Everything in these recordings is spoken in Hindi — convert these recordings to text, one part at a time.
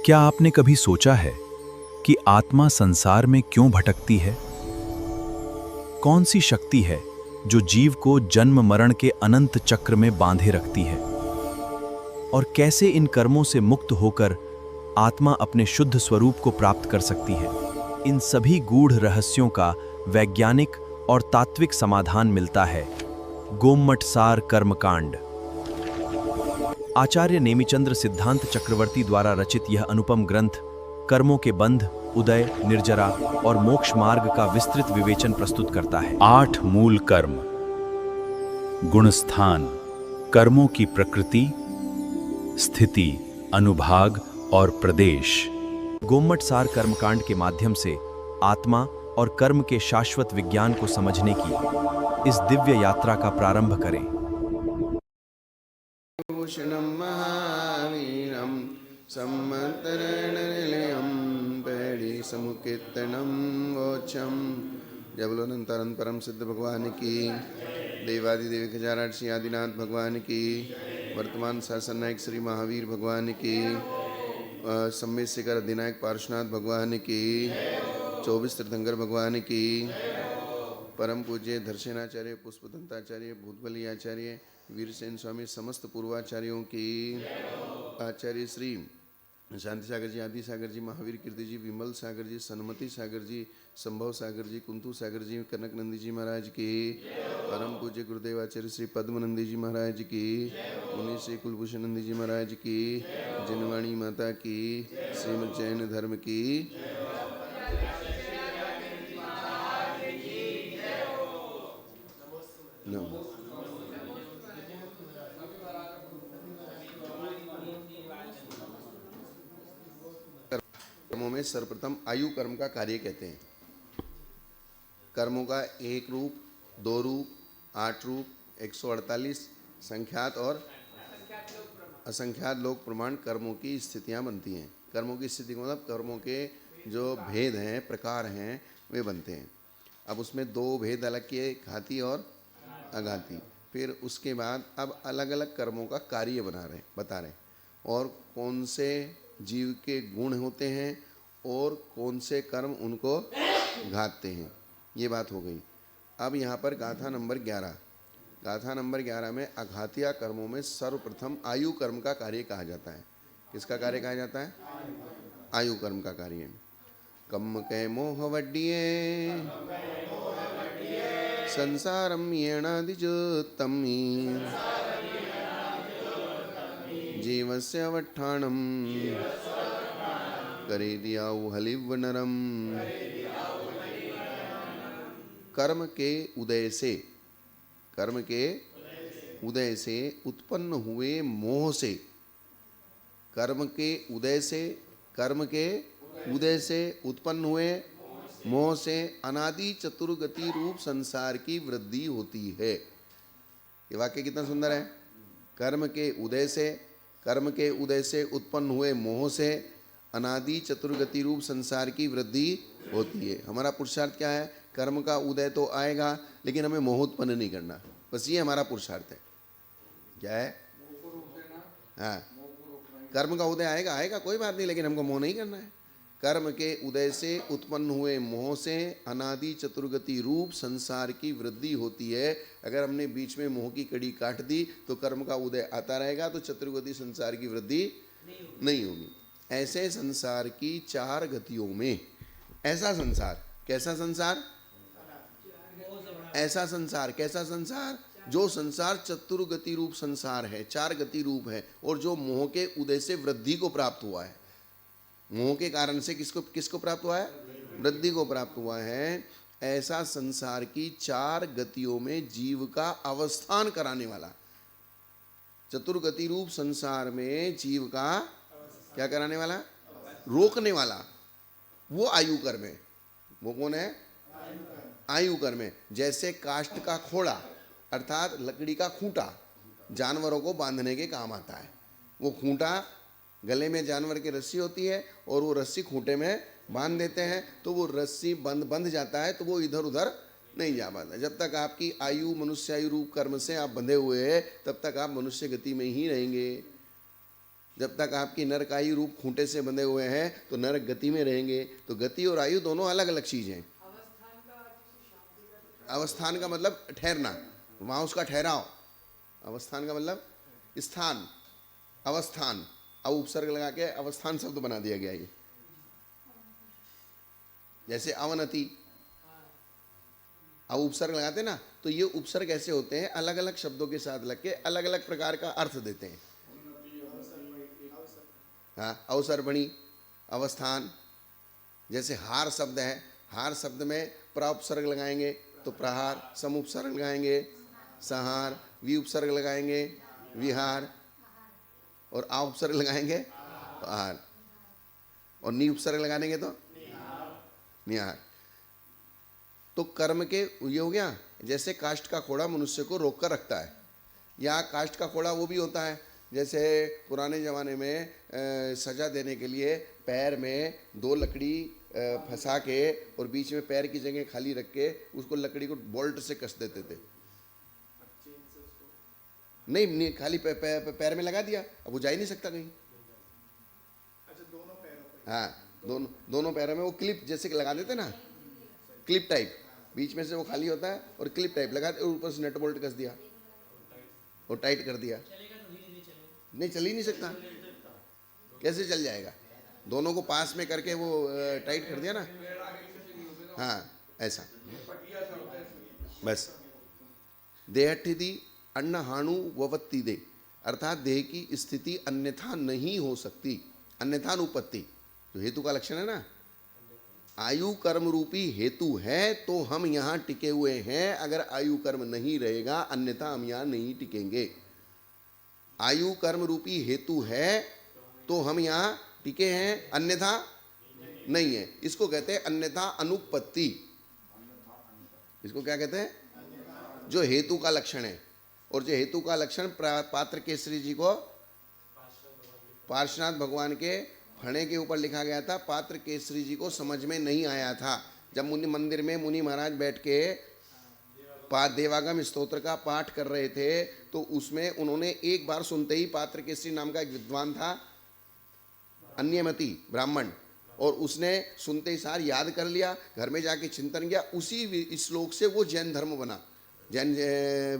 क्या आपने कभी सोचा है कि आत्मा संसार में क्यों भटकती है? कौन सी शक्ति है जो जीव को जन्म मरण के अनंत चक्र में बांधे रखती है? और कैसे इन कर्मों से मुक्त होकर आत्मा अपने शुद्ध स्वरूप को प्राप्त कर सकती है? इन सभी गूढ़ रहस्यों का वैज्ञानिक और तात्विक समाधान मिलता है गोमटसार कर्मकांड। आचार्य नेमिचंद्र सिद्धांत चक्रवर्ती द्वारा रचित यह अनुपम ग्रंथ कर्मों के बंध, उदय, निर्जरा और मोक्ष मार्ग का विस्तृत विवेचन प्रस्तुत करता है। 8 मूल कर्म। गुणस्थान, कर्मों की प्रकृति, स्थिति, अनुभाग और प्रदेश। गोमटसार कर्मकांड के माध्यम से आत्मा और कर्म के शाश्वत विज्ञान को समझने की इस दिव्य यात्रा का प्रारंभ करें। भूषणं महावीरं सम्मतरणनिलयं पैड़ी समुकीर्तनं वोच्छं। जय बोलो अनंतानंद परम सिद्ध भगवान की, देवादिदेव खजाराक्षी आदिनाथ भगवान की, वर्तमान शासन नायक श्री महावीर भगवान की, सम्मेद शिखर अधिनायक पार्श्वनाथ भगवान की, 24 तीर्थंकर भगवान की, परम पूज्य दर्शनाचार्य पुष्पदंताचार्य भूतबली आचार्य वीरसेन स्वामी समस्त पूर्वाचार्यों की, आचार्य श्री शांति सागर जी, आदि सागर जी, महावीर कीर्ति जी, विमल सागर जी, सन्मति सागर जी, संभव सागर जी, कुंतु सागर जी, कनक नंदी जी महाराज की, परम पूज्य गुरुदेव आचार्य श्री पद्मनंदी जी महाराज की, मुनि श्री कुलभूषण नंदी जी महाराज की, जनवाणी माता की, श्रीमद जैन धर्म की। नमो कर्मों में सर्वप्रथम आयु कर्म का कार्य कहते हैं। कर्मों का एक रूप, 2 रूप, 8 रूप, 148 संख्यात और असंख्यात लोक प्रमाण कर्मों की स्थितियां बनती हैं। कर्मों की स्थिति का मतलब कर्मों के जो भेद हैं, प्रकार हैं, वे बनते हैं। अब उसमें 2 भेद अलग किए, घाती और अघाती। फिर उसके बाद अब अलग अलग कर्मों का कार्य बता रहे और कौन से जीव के गुण होते हैं और कौन से कर्म उनको घातते हैं, ये बात हो गई। अब यहाँ पर गाथा नंबर 11, गाथा नंबर 11 में अघातिया कर्मों में सर्वप्रथम आयु कर्म का कार्य कहा जाता है। किसका कार्य कहा जाता है? आयु कर्म का कार्य। कम कै मोह वड्डिये संसारम येणादिजोत्तमी जीवस्य अवट्ठाणम करे दियाउ हलिव नरम। कर्म के उदय से, कर्म के उदय से उत्पन्न हुए मोह से, कर्म के उदय से, कर्म के उदय से उत्पन्न हुए मोह से अनादि चतुर्गति रूप संसार की वृद्धि होती है। ये वाक्य कितना सुंदर है। कर्म के उदय से, कर्म के उदय से उत्पन्न हुए मोह से अनादि चतुर्गति रूप संसार की वृद्धि होती है। हमारा पुरुषार्थ क्या है? कर्म का उदय तो आएगा लेकिन हमें मोह उत्पन्न नहीं करना, बस ये हमारा पुरुषार्थ है। क्या है? हाँ, कर्म का उदय आएगा, आएगा कोई बात नहीं, लेकिन हमको मोह नहीं करना है। कर्म के उदय से उत्पन्न हुए मोह से अनादि चतुर्गति रूप संसार की वृद्धि होती है। अगर हमने बीच में मोह की कड़ी काट दी तो कर्म का उदय आता रहेगा, तो चतुर्गति संसार की वृद्धि नहीं होगी। ऐसे संसार की 4 गतियों में, ऐसा संसार, कैसा संसार? ऐसा संसार, कैसा संसार? जो संसार चतुर्गति रूप संसार है, 4 गति रूप है, और जो मोह के उदय से वृद्धि को प्राप्त हुआ है। मोह के कारण से किसको प्राप्त हुआ है? वृद्धि को प्राप्त हुआ है। ऐसा संसार की 4 गतियों में जीव का अवस्थान कराने वाला, चतुर्गति रूप संसार में जीव का क्या कराने वाला? रोकने वाला, वो आयु कर्म है। वो कौन है? आयु कर्म है। जैसे काष्ठ का खोड़ा अर्थात लकड़ी का खूंटा जानवरों को बांधने के काम आता है। वो खूंटा, गले में जानवर की रस्सी होती है और वो रस्सी खूंटे में बांध देते हैं, तो वो रस्सी बंध जाता है, तो वो इधर उधर नहीं जा पाता। जब तक आपकी आयु मनुष्य आयु रूप कर्म से आप बंधे हुए हैं, तब तक आप मनुष्य गति में ही रहेंगे। जब तक आपकी नरकायु रूप खूंटे से बंधे हुए हैं तो नरक गति में रहेंगे। तो गति और आयु दोनों अलग अलग चीज हैं। अवस्थान का मतलब ठहरना, वहां उसका ठहराव। अवस्थान का मतलब स्थान, अवस्थान। अब उपसर्ग लगा के अवस्थान शब्द बना दिया गया ये। जैसे अवनति, अब उपसर्ग लगाते ना, तो ये उपसर्ग ऐसे होते हैं, अलग अलग शब्दों के साथ लग के अलग अलग प्रकार का अर्थ देते हैं। हाँ, अवसर्पणी, अवस्थान। जैसे हार शब्द है, हार शब्द में प्र उपसर्ग लगाएंगे तो प्रहार, सम उपसर्ग लगाएंगे संहार, वि उपसर्ग लगाएंगे विहार, और आ उपसर्ग लगाएंगे तो आहार, और नी उपसर्ग लगा देंगे तो निहार। तो कर्म के ये हो गया। जैसे काष्ठ का खोड़ा मनुष्य को रोक कर रखता है, या काष्ठ का खोड़ा वो भी होता है, जैसे पुराने ज़माने में सजा देने के लिए पैर में दो लकड़ी फंसा के और बीच में पैर की जगह खाली रख के उसको लकड़ी को बोल्ट से कस देते थे। नहीं, खाली पैर में लगा दिया, अब वो जा ही नहीं सकता कहीं। हाँ, दोनों पैरों में वो क्लिप जैसे लगा देते ना, क्लिप टाइप, बीच में से वो खाली होता है और क्लिप टाइप लगा और ऊपर से नट बोल्ट कस दिया और टाइट कर दिया। नहीं, चल ही नहीं सकता। कैसे चल जाएगा? दोनों को पास में करके वो टाइट कर दिया ना। हाँ, ऐसा बस। देहठिति अन्न हाणु ववत्ति दे, अर्थात देह की स्थिति अन्यथा नहीं हो सकती। अन्यथा अनुपत्ति जो हेतु का लक्षण है ना, आयु कर्म रूपी हेतु है तो हम यहाँ टिके हुए हैं। अगर आयु कर्म नहीं रहेगा अन्यथा हम यहाँ नहीं टिकेंगे। आयु कर्म रूपी हेतु है तो हम यहाँ टिके हैं, अन्यथा नहीं है। इसको कहते हैं अन्यथा अनुपत्ति। इसको क्या कहते हैं? जो हेतु का लक्षण है। और जो हेतु का लक्षण पात्र केसरी जी को पार्श्वनाथ भगवान के फणे के ऊपर लिखा गया था, पात्र केसरी जी को समझ में नहीं आया था। जब मुनि मंदिर में मुनि महाराज बैठ के देवागम स्तोत्र का पाठ कर रहे थे तो उसमें उन्होंने एक बार सुनते ही, पात्र केसरी नाम का एक विद्वान था, अन्यमति ब्राह्मण, और उसने सुनते ही सार याद कर लिया, घर में जाके चिंतन किया, उसी श्लोक से वो जैन धर्म बना, जैन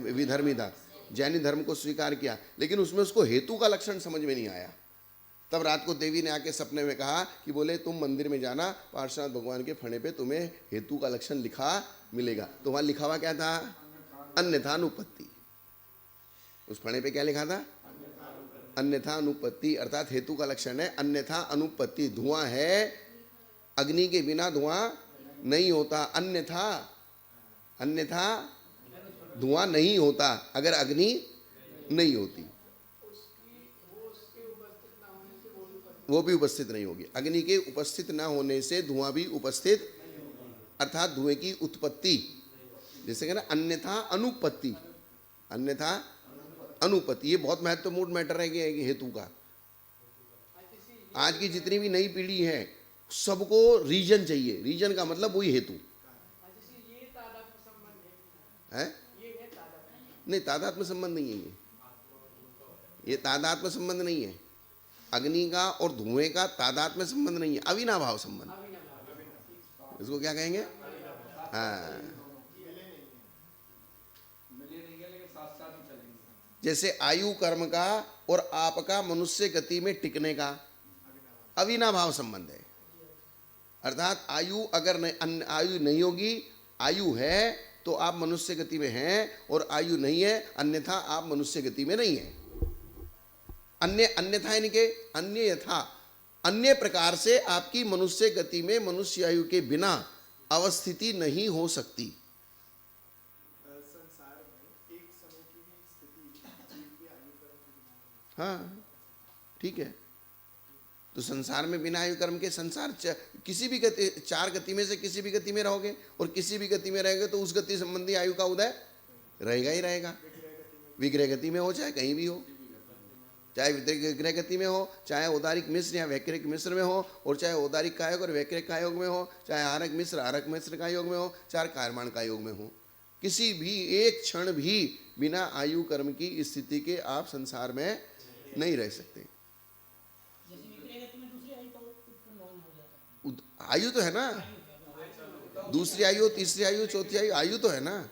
विधर्मी था, जैनी धर्म को स्वीकार किया। लेकिन उसमें उसको हेतु का लक्षण समझ में नहीं आया। तब रात को देवी ने आके सपने में कहा कि बोले तुम मंदिर में जाना, पार्श्वनाथ भगवान के फणे पे तुम्हें हेतु का लक्षण लिखा मिलेगा। तो वहां लिखा हुआ क्या था? अन्यथा अनुपत्ति। उस फणे पे क्या लिखा था? अन्यथा अनुपत्ति, अर्थात हेतु का लक्षण है अन्यथा अनुपत्ति। धुआं है, अग्नि के बिना धुआं नहीं होता। अन्यथा धुआं नहीं होता अगर अग्नि नहीं होती, वो भी उपस्थित नहीं होगी। अग्नि के उपस्थित न होने से धुआं भी उपस्थित, अर्थात धुएं की उत्पत्ति। जैसे कहना अन्यथा अनुपत्ति, अन्यथा अनुपत्ति। ये बहुत महत्वपूर्ण मैटर है कि हेतु का। आज की जितनी भी नई पीढ़ी है सबको रीजन चाहिए। रीजन का मतलब वही हेतु है। नहीं, तादात्म्य संबंध नहीं है ये तादात्म्य संबंध नहीं है। अग्नि का और धुएं का तादात्म्य संबंध नहीं है, अविनाभाव संबंध। इसको क्या कहेंगे? हाँ, जैसे आयु कर्म का और आपका मनुष्य गति में टिकने का अविनाभाव संबंध है। अर्थात आयु अगर आयु नहीं होगी, आयु है तो आप मनुष्य गति में हैं, और आयु नहीं है अन्यथा आप मनुष्य गति में नहीं है। अन्यथा यानी कि अन्य यथा, अन्य प्रकार से आपकी मनुष्य गति में मनुष्य आयु के बिना अवस्थिति नहीं हो सकती। हाँ, ठीक है। तो संसार में बिना आयु कर्म के संसार किसी भी गति, चार गति में से किसी भी गति में रहोगे, और किसी भी गति में रहेंगे तो उस गति संबंधी आयु का उदय रहेगा ही रहेगा। विग्रह गति में हो चाहे कहीं भी हो, चाहे विग्रह गति में हो, चाहे औदारिक मिश्र या वैकृक मिश्र में हो, और चाहे औदारिक का योग और वैकृक का योग में हो, चाहे आरक मिश्र का योग में हो, चाहे कारमान का योग में हो, किसी भी एक क्षण भी बिना आयु कर्म की स्थिति के आप संसार में नहीं रह सकते। आयु तो है ना, दूसरी आयु, तीसरी आयु, चौथी आयु, आयु तो है ना।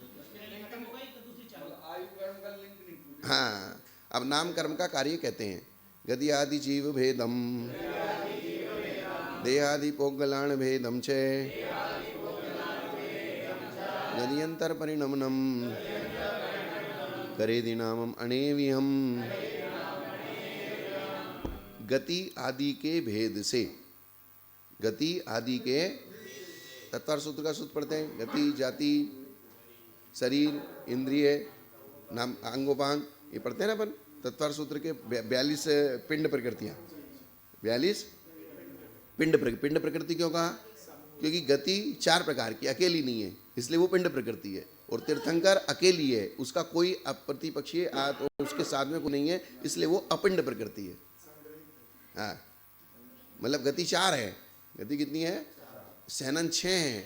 हाँ, अब नाम कर्म का कार्य कहते हैं गति आदि जीव भेदम देहादि पोगलाण भेदम चे गदियंतर परिणमनम करेदि नामम अनेविहम। गति आदि के भेद से, गति आदि के तत्वार सूत्र का सूत्र पढ़ते हैं। गति जाति शरीर इंद्रिय नाम अंगोपांग ये पढ़ते हैं ना अपन। तत्वार सूत्र के 42 पिंड प्रकृतियां, 42 पिंड प्रकृति क्यों कहा? क्योंकि गति 4 प्रकार की अकेली नहीं है, इसलिए वो पिंड प्रकृति है। और तीर्थंकर अकेली है, उसका कोई प्रतिपक्षीय उसके साथ में कोई नहीं है, इसलिए वो अपिंड प्रकृति है। हाँ, मतलब गति 4 है। गति कितनी है? सेनन 6 है,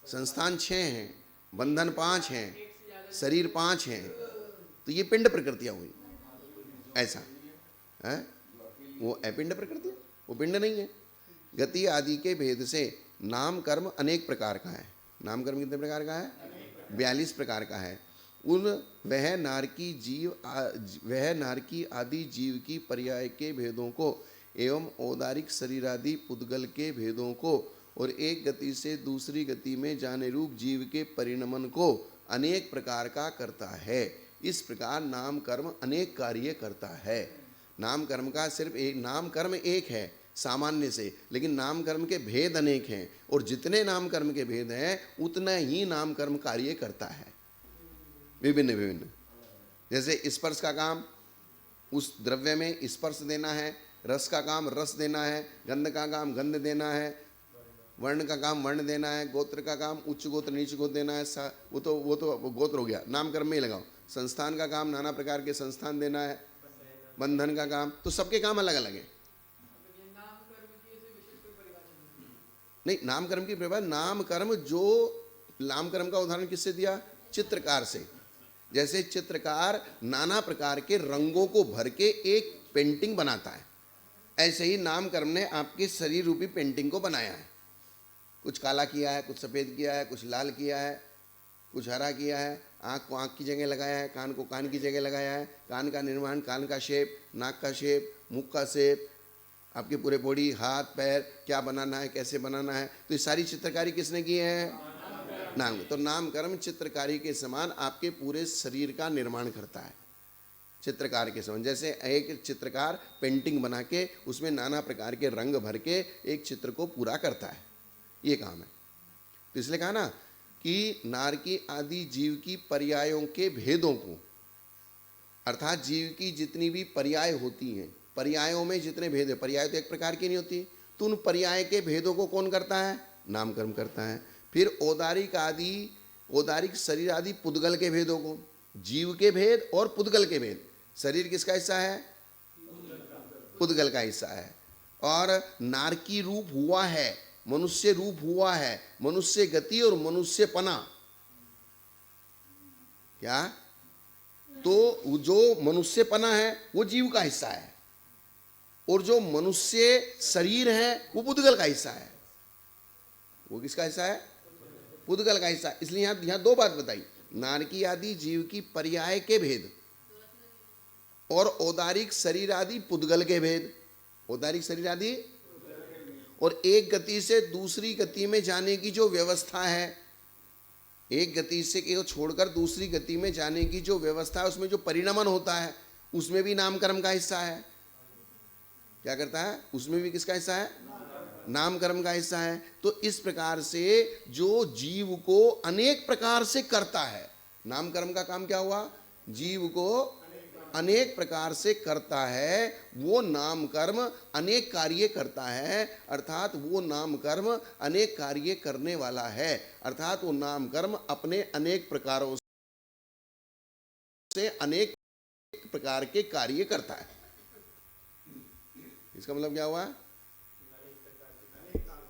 संस्थान 6 हैं, बंधन 5 हैं, शरीर 5 हैं। तो ये पिंड प्रकृतियां हुई। ऐसा है, वो अपिंड प्रकृति, वो पिंड नहीं है। गति आदि के भेद से नाम कर्म अनेक प्रकार का है। नाम कर्म कितने प्रकार का है? 42 प्रकार का है। उन वह नारकी आदि जीव की पर्याय के भेदों को एवं औदारिक शरीरादि पुद्गल के भेदों को और एक गति से दूसरी गति में जाने रूप जीव के परिणमन को अनेक प्रकार का करता है। इस प्रकार नाम कर्म अनेक कार्य करता है। नाम कर्म का सिर्फ एक, नाम कर्म एक है सामान्य से, लेकिन नाम कर्म के भेद अनेक हैं। और जितने नाम कर्म के भेद हैं उतना ही नाम कर्म कार्य करता है, विभिन्न विभिन्न। जैसे स्पर्श का काम उस द्रव्य में स्पर्श देना है, रस का काम रस देना है, गंध का काम गंध देना है, वर्ण का काम वर्ण देना है, गोत्र का काम उच्च गोत्र नीच गोत्र देना है। वो तो गोत्र हो गया, नाम कर्म में ही लगाओ। संस्थान का काम नाना प्रकार के संस्थान देना है, बंधन का काम, तो सबके काम अलग अलग है। नहीं, नाम कर्म की परिभाषा, नाम कर्म नाम कर्म का उदाहरण किससे दिया? चित्रकार से। जैसे चित्रकार नाना प्रकार के रंगों को भर के एक पेंटिंग बनाता है, ऐसे ही नाम कर्म ने आपके शरीर रूपी पेंटिंग को बनाया है। कुछ काला किया है, कुछ सफ़ेद किया है, कुछ लाल किया है, कुछ हरा किया है, आँख को आँख की जगह लगाया है, कान को कान की जगह लगाया है, कान का निर्माण, कान का शेप, नाक का शेप, मुख का शेप, आपके पूरे बॉडी, हाथ पैर क्या बनाना है, कैसे बनाना है। तो ये सारी चित्रकारी किसने की है? नाम। तो नाम कर्म चित्रकारी के समान आपके पूरे शरीर का निर्माण करता है, चित्रकार के समान। जैसे एक चित्रकार पेंटिंग बना के उसमें नाना प्रकार के रंग भर के एक चित्र को पूरा करता है, ये काम है। तो इसलिए कहा ना कि नारकी आदि जीव की पर्यायों के भेदों को, अर्थात जीव की जितनी भी पर्याय होती हैं, पर्यायों में जितने भेद है, पर्याय तो एक प्रकार की नहीं होती, तो उन पर्याय के भेदों को कौन करता है? नाम कर्म करता है। फिर औदारिक शरीर आदि पुद्गल के भेदों को, जीव के भेद और पुद्गल के भेद। शरीर किसका हिस्सा है? पुद्गल का हिस्सा है। और नारकी रूप हुआ है, मनुष्य रूप हुआ है, मनुष्य गति और मनुष्य पना। क्या? तो जो मनुष्य पना है वो जीव का हिस्सा है, और जो मनुष्य शरीर है वो पुद्गल का हिस्सा है। वो किसका हिस्सा है? पुद्गल का हिस्सा। इसलिए यहां 2 बात बताई, नारकी आदि जीव की पर्याय के भेद और औदारिक शरीर आदि पुद्गल के भेद। औदारिक शरीर आदि और एक गति से दूसरी गति में जाने की जो व्यवस्था है, एक गति से छोड़कर दूसरी गति में जाने की जो व्यवस्था है, उसमें जो परिणमन होता है उसमें भी नाम कर्म का हिस्सा है। क्या करता है? उसमें भी किसका हिस्सा है? नाम कर्म का हिस्सा है। तो इस प्रकार से जो जीव को अनेक प्रकार से करता है, नाम कर्म का काम क्या हुआ? जीव को अनेक प्रकार से करता है, वो नाम कर्म अनेक कार्य करता है, अर्थात वो नाम कर्म अनेक कार्य करने वाला है, अर्थात वो नाम कर्म अपने अनेक प्रकारों से अनेक प्रकार के कार्य करता है। इसका मतलब क्या हुआ?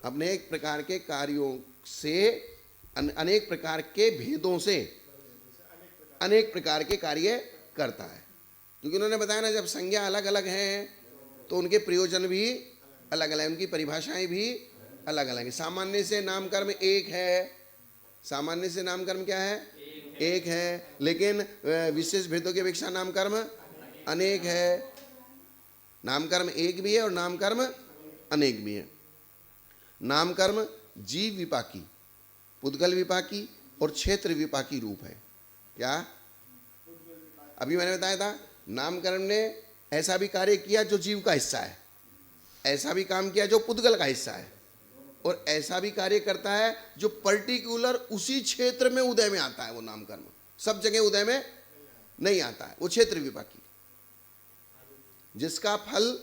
अपने एक प्रकार के कार्यों से, अनेक प्रकार के भेदों से अनेक प्रकार के कार्य करता है। क्योंकि उन्होंने बताया ना, जब संज्ञा अलग अलग हैं तो उनके प्रयोजन भी अलग अलग, उनकी परिभाषाएं भी अलग अलग है। सामान्य से नाम कर्म एक है, सामान्य से नाम कर्म क्या है? एक है। लेकिन विशेष भेदों की अपेक्षा नाम कर्म अनेक है। नाम कर्म एक भी है और नाम कर्म अनेक भी है। नाम कर्म जीव विपाकी, पुद्गल विपाकी और क्षेत्र विपाकी रूप है। क्या? अभी मैंने बताया था नामकरण ने ऐसा भी कार्य किया जो जीव का हिस्सा है, ऐसा भी काम किया जो पुद्गल का हिस्सा है, और ऐसा भी कार्य करता है जो पर्टिकुलर उसी क्षेत्र में उदय में आता है। वो नामकर्म सब जगह उदय में नहीं आता है, वो क्षेत्र विपाकी। जिसका फल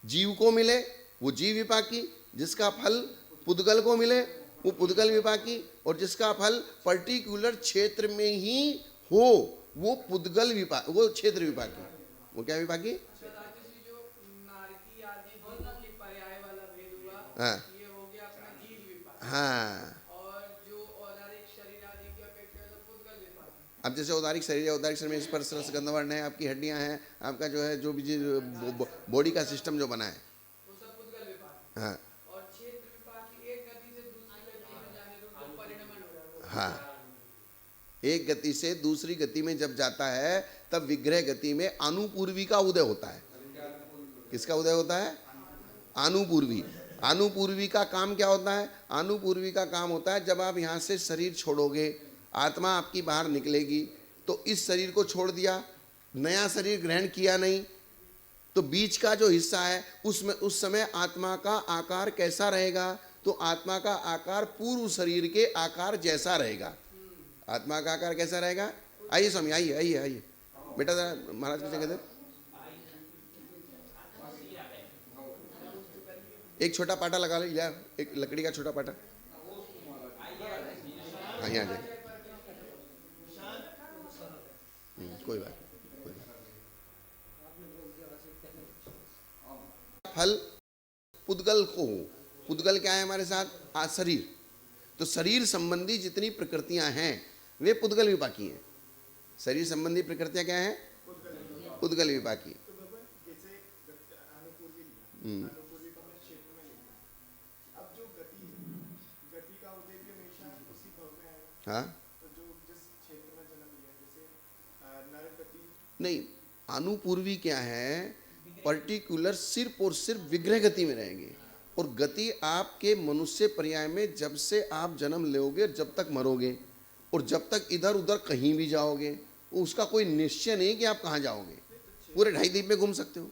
जीव को मिले वो जीव विपाकी, जिसका फल पुद्गल को मिले वो पुद्गल विपाकी, और जिसका फल पर्टिकुलर क्षेत्र में ही हो वो पुद्गल विपाकी, वो क्षेत्र विपाकी। वो क्या विपाकी? हाँ हाँ। अब जैसे औदारिक शरीर है, औदारिक शरीर में स्पर्श रस गंध वर्ण है, आपकी हड्डियां हैं, आपका जो है जो भी बॉडी का सिस्टम जो बना है, हाँ हाँ, एक गति से दूसरी गति में जब जाता है तब विग्रह गति में अनुपूर्वी का उदय होता है। किसका उदय होता है? अनुपूर्वी। अनुपूर्वी का काम क्या होता है? अनुपूर्वी का काम होता है जब आप यहाँ से शरीर छोड़ोगे, आत्मा आपकी बाहर निकलेगी, तो इस शरीर को छोड़ दिया, नया शरीर ग्रहण किया नहीं, तो बीच का जो हिस्सा है उसमें उस समय आत्मा का आकार कैसा रहेगा? तो आत्मा का आकार पूर्व शरीर के आकार जैसा रहेगा। आत्मा का आकार कैसा रहेगा? आइए स्वामी, आइए आइए आइए बेटा, जरा महाराज की जगह दे। एक छोटा पाटा लगा ले यार, एक लकड़ी का छोटा पाटा। हाँ यहाँ जाए, कोई बात। फल पुद्गल को हो, पुद्गल क्या है हमारे साथ? शरीर। तो शरीर संबंधी जितनी प्रकृतियां हैं वे पुद्गल विपाकी हैं। शरीर संबंधी प्रकृतियां क्या हैं? पुद्गल विपाकी। हाँ नहीं, अनुपूर्वी क्या है? पर्टिकुलर सिर्फ और सिर्फ विग्रह गति में रहेंगे, और गति आपके मनुष्य पर्याय में जब से आप जन्म लोगे जब तक मरोगे, और जब तक इधर उधर कहीं भी जाओगे, उसका कोई निश्चय नहीं कि आप कहाँ जाओगे। पूरे 2.5 द्वीप में घूम सकते हो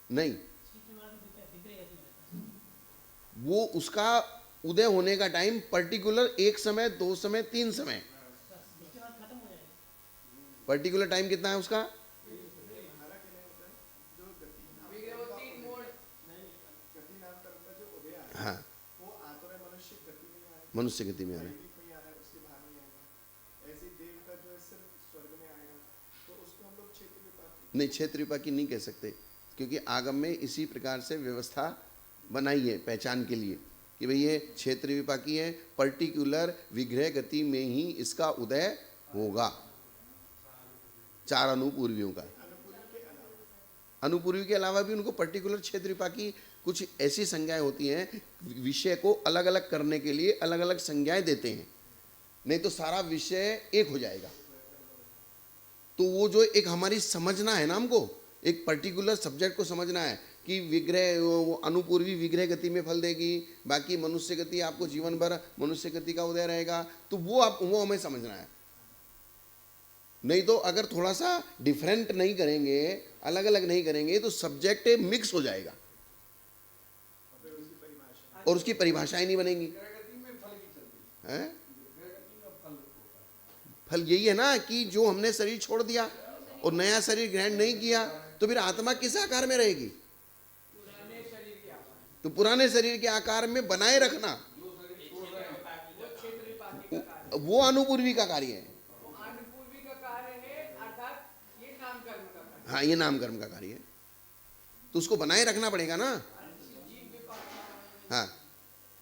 नहीं, वो उसका उदय होने का टाइम पर्टिकुलर 1 समय 2 समय 3 समय, पर्टिकुलर टाइम कितना है उसका? हाँ, मनुष्य गति में आ रहा है। नहीं, क्षेत्र विपाकी नहीं कह सकते, क्योंकि आगम में इसी प्रकार से व्यवस्था बनाई है पहचान के लिए कि भाई ये क्षेत्र विपाकी है, पर्टिकुलर विग्रह गति में ही इसका उदय होगा। 4 अनुपूर्वियों का, अनुपूर्वी के अलावा भी उनको पर्टिकुलर क्षेत्र विपाकी कुछ ऐसी संज्ञाएं होती हैं, विषय को अलग अलग करने के लिए अलग अलग संज्ञाएं देते हैं, नहीं तो सारा विषय एक हो जाएगा। तो वो जो एक हमारी समझना है ना, हमको एक पर्टिकुलर सब्जेक्ट को समझना है कि विग्रह, वो अनुपूर्वी विग्रह गति में फल देगी, बाकी मनुष्य गति आपको जीवन भर मनुष्य गति का उदय रहेगा, तो वो हमें समझना है। नहीं तो अगर थोड़ा सा डिफरेंट नहीं करेंगे, अलग अलग नहीं करेंगे, तो सब्जेक्ट मिक्स हो जाएगा और उसकी परिभाषाएं नहीं बनेंगी। हैं? फल यही है ना कि जो हमने शरीर छोड़ दिया और नया शरीर ग्रहण नहीं किया, तो फिर आत्मा किस आकार में रहेगी? तो पुराने शरीर के आकार में बनाए रखना वो अनुपूर्वी का कार्य है। हाँ, ये नाम कर्म का कार्य है, तो उसको बनाए रखना पड़ेगा ना। हाँ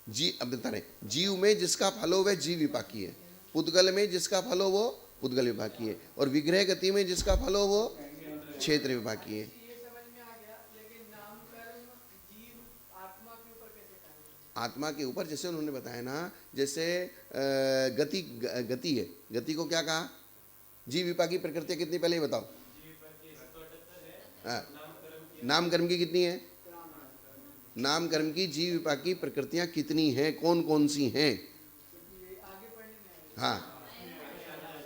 जी, अब बता रहे, जीव में जिसका फल हो वह जीव विपाकी है, पुद्गल में जिसका फल हो वो पुद्गल विपाकी है, और विग्रह गति में जिसका फल हो वो क्षेत्र विपाकी है। ये समझ में आ गया, लेकिन नाम कर्म जीव आत्मा आत्मा के ऊपर, जैसे उन्होंने बताया ना, जैसे गति है, गति को क्या कहा? जीव विपाकी प्रकृति कितनी, पहले ही बताओ। नाम कर्म की कितनी है? नाम कर्म की जीव विपाकी प्रकृतियां कितनी हैं, कौन कौन सी हैं? हाँ,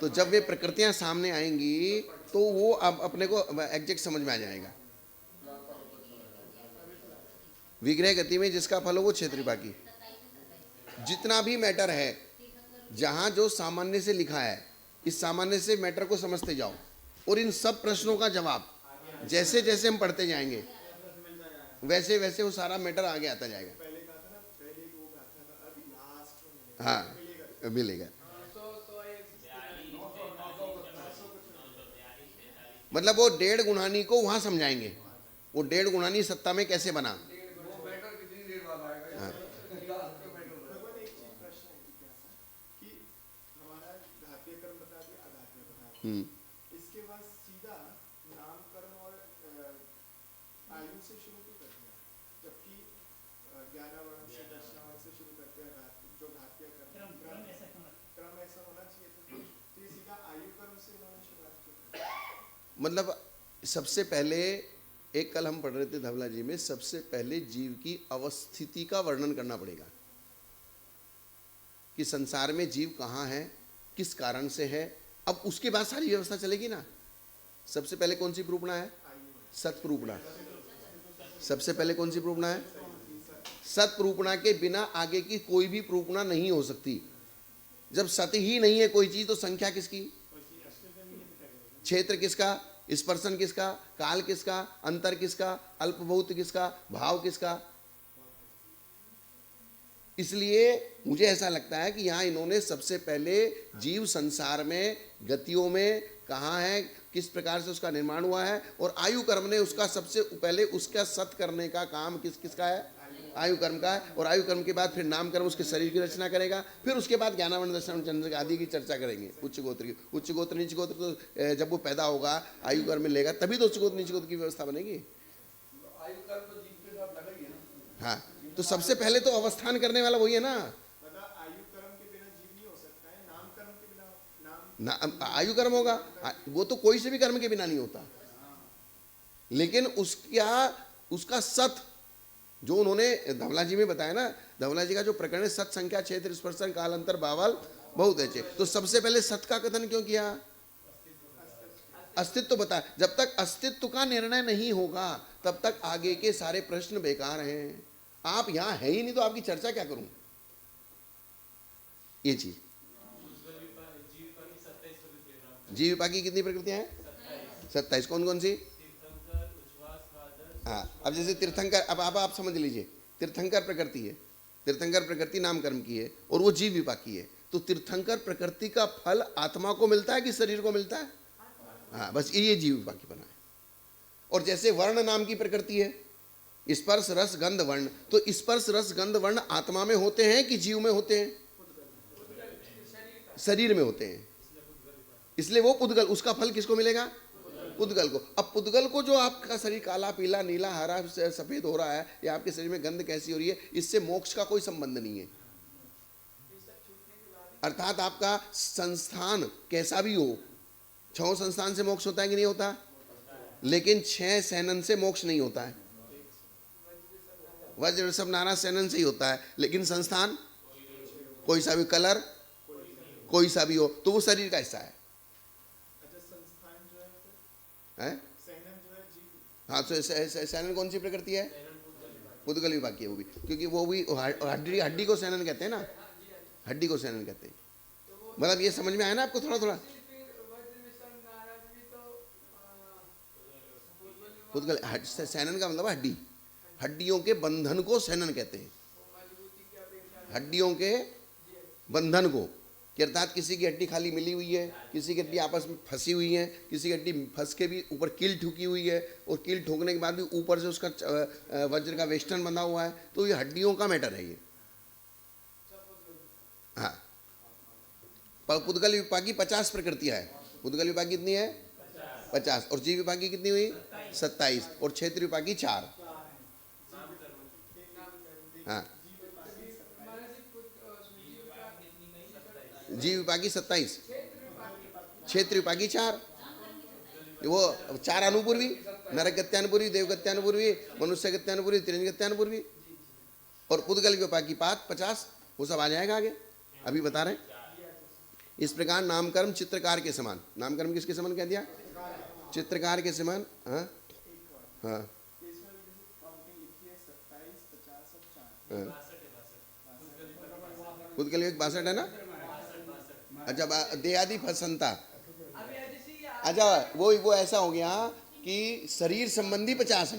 तो जब वे प्रकृतियां सामने आएंगी तो वो अब अपने को एग्जैक्ट समझ में आ जाएगा। विग्रह गति में जिसका फल हो वो क्षेत्र विपाकी। जितना भी मैटर है, जहां जो सामान्य से लिखा है, इस सामान्य से मैटर को समझते जाओ, और इन सब प्रश्नों का जवाब जैसे जैसे हम पढ़ते जाएंगे वैसे वैसे वो सारा मैटर आगे आता जाएगा। हाँ, मिलेगा। मतलब वो 1.5 गुणानी को वहां समझाएंगे, वो 1.5 गुणानी सत्ता में कैसे बना। हाँ। इसके बाद सीधा नाम कर्म और आयु से शुरू क्यों कर दिया, जबकि ज्ञानावरण से दर्शनावरण से शुरू करते हैं, जो घातिया कर्म क्रम ऐसा होना चाहिए था, तो ये सीधा आयु कर्म से इन्होंने शुरुआत क्यों? मतलब सबसे पहले एक कल हम पढ़ रहे थे धवला जी में, सबसे पहले जीव की अवस्थिति का वर्णन करना पड़ेगा कि संसार में जीव कहाँ है, किस कारण से है। अब उसके बाद सारी व्यवस्था चलेगी ना। सबसे पहले कौन सी प्रूपणा है? सत प्रूपणा। सबसे पहले कौन सी प्रूपणा है? सत प्रूपणा के बिना आगे की कोई भी प्रूपणा नहीं हो सकती। जब सत ही नहीं है कोई चीज, तो संख्या किसकी? क्षेत्र किसका? स्पर्शन किसका? काल किसका? अंतर किसका? अल्पभूत किसका? भाव किसका? इसलिए मुझे ऐसा लगता है कि यहाँ इन्होंने सबसे पहले जीव संसार में गतियों में कहाँ है, किस प्रकार से उसका निर्माण हुआ है, और आयु कर्म ने उसका सबसे पहले उसका सत करने का काम किसका है? आयु कर्म का है। और आयु कर्म के बाद फिर नाम कर्म उसके शरीर की रचना करेगा, फिर उसके बाद ज्ञानावरण दर्शन चंद्र आदि की चर्चा करेंगे। उच्च गोत्र की, उच्च गोत्र नीच गोत्र तो जब वो पैदा होगा आयु कर्म में लेगा तभी तो उच्च गोत्र नीच गोत्र की व्यवस्था बनेगी। हाँ, तो सबसे पहले तो अवस्थान करने वाला वही है ना। आयु कर्म के बिना जीव नहीं हो सकता है, नाम कर्म के बिना नाम आयु कर्म होगा, वो तो कोई से भी कर्म के बिना नहीं होता, लेकिन उसका सत जो उन्होंने धवला जी में बताया ना, धवला जी का जो प्रकरण है, सत संख्या क्षेत्र स्पर्शन काल अंतर बावल बहुत अच्छे। तो सबसे पहले सत का कथन क्यों किया? अस्तित्व बताया। जब तक अस्तित्व का निर्णय नहीं होगा तब तक आगे के सारे प्रश्न बेकार हैं। आप यहां है ही नहीं तो आपकी चर्चा क्या करूं? ये चीज जीव विपाकी कितनी प्रकृतियां हैं? 27। कौन कौन सी? हाँ, अब जैसे तीर्थंकर, अब आप समझ लीजिए, तीर्थंकर प्रकृति है, तीर्थंकर प्रकृति नाम कर्म की है और वो जीव विपाकी है। तो तीर्थंकर प्रकृति का फल आत्मा को मिलता है कि शरीर को मिलता है? हाँ, बस ये जीव विपाकी बना है। और जैसे वर्ण नाम की प्रकृति है, स्पर्श रस गंध वर्ण, तो स्पर्श रस गंध वर्ण आत्मा में होते हैं कि जीव में होते हैं? शरीर में होते हैं, इसलिए वो पुद्गल, उसका फल किसको मिलेगा? पुद्गल को। अब पुद्गल को जो आपका शरीर काला पीला नीला हरा सफेद हो रहा है, या आपके शरीर में गंध कैसी हो रही है, इससे मोक्ष का कोई संबंध नहीं है। अर्थात आपका संस्थान कैसा भी हो, 6 संस्थान से मोक्ष होता है कि नहीं होता? लेकिन 6 सैनन से मोक्ष नहीं होता है। वज्र सब नाना सैनन से ही होता है, लेकिन संस्थान कोई सा भी, कलर कोई सा भी हो, तो वो शरीर का हिस्सा है। हाँ, तो सैनन कौन सी प्रकृति है? पुद्गल विपाकी है वो भी, क्योंकि वो भी हड्डी को सैनन कहते हैं ना, हड्डी को सैनन कहते हैं। मतलब ये समझ में आया ना आपको थोड़ा थोड़ा? पुद्गल सैनन का मतलब हड्डी, हड्डियों के बंधन को सैनन कहते हैं। हड्डियों के बंधन को, कि अर्थात किसी की हड्डी खाली मिली हुई है, किसी की हड्डी आपस में फंसी हुई है, किसी की हड्डी फंस के भी ऊपर कील ठुकी हुई है, और कील ठोकने के बाद भी ऊपर से उसका वज्र का वेष्टन बंधा हुआ है, तो ये हड्डियों का मैटर है ये। हाँ, पुद्गल विपाकी 50 प्रकृतियां है। पुद्गल विपाकी कितनी है? 50। और जीव विपाकी कितनी हुई? 27। और क्षेत्र विपाकी 4। हाँ, जीव विपाकी 27, क्षेत्र विपाकी 4, वो 4 अनुपूर्वी, नरक गत्यानुपूर्वी, देव गत्यानुपूर्वी, मनुष्य गत्यानुपूर्वी, तिरंज गत्यानुपूर्वी, और पुद्गल विपाकी 50, वो सब आ जाएगा आगे, अभी बता रहे हैं। इस प्रकार नामकर्म चित्रकार के समान, नामकर्म किसके समान कह दिया? चित्रकार के समान। हाँ हाँ पुद्गल विवेक 62 है ना? अच्छा, देहादि फसंता, अच्छा वो ऐसा हो गया कि शरीर संबंधी 50 है।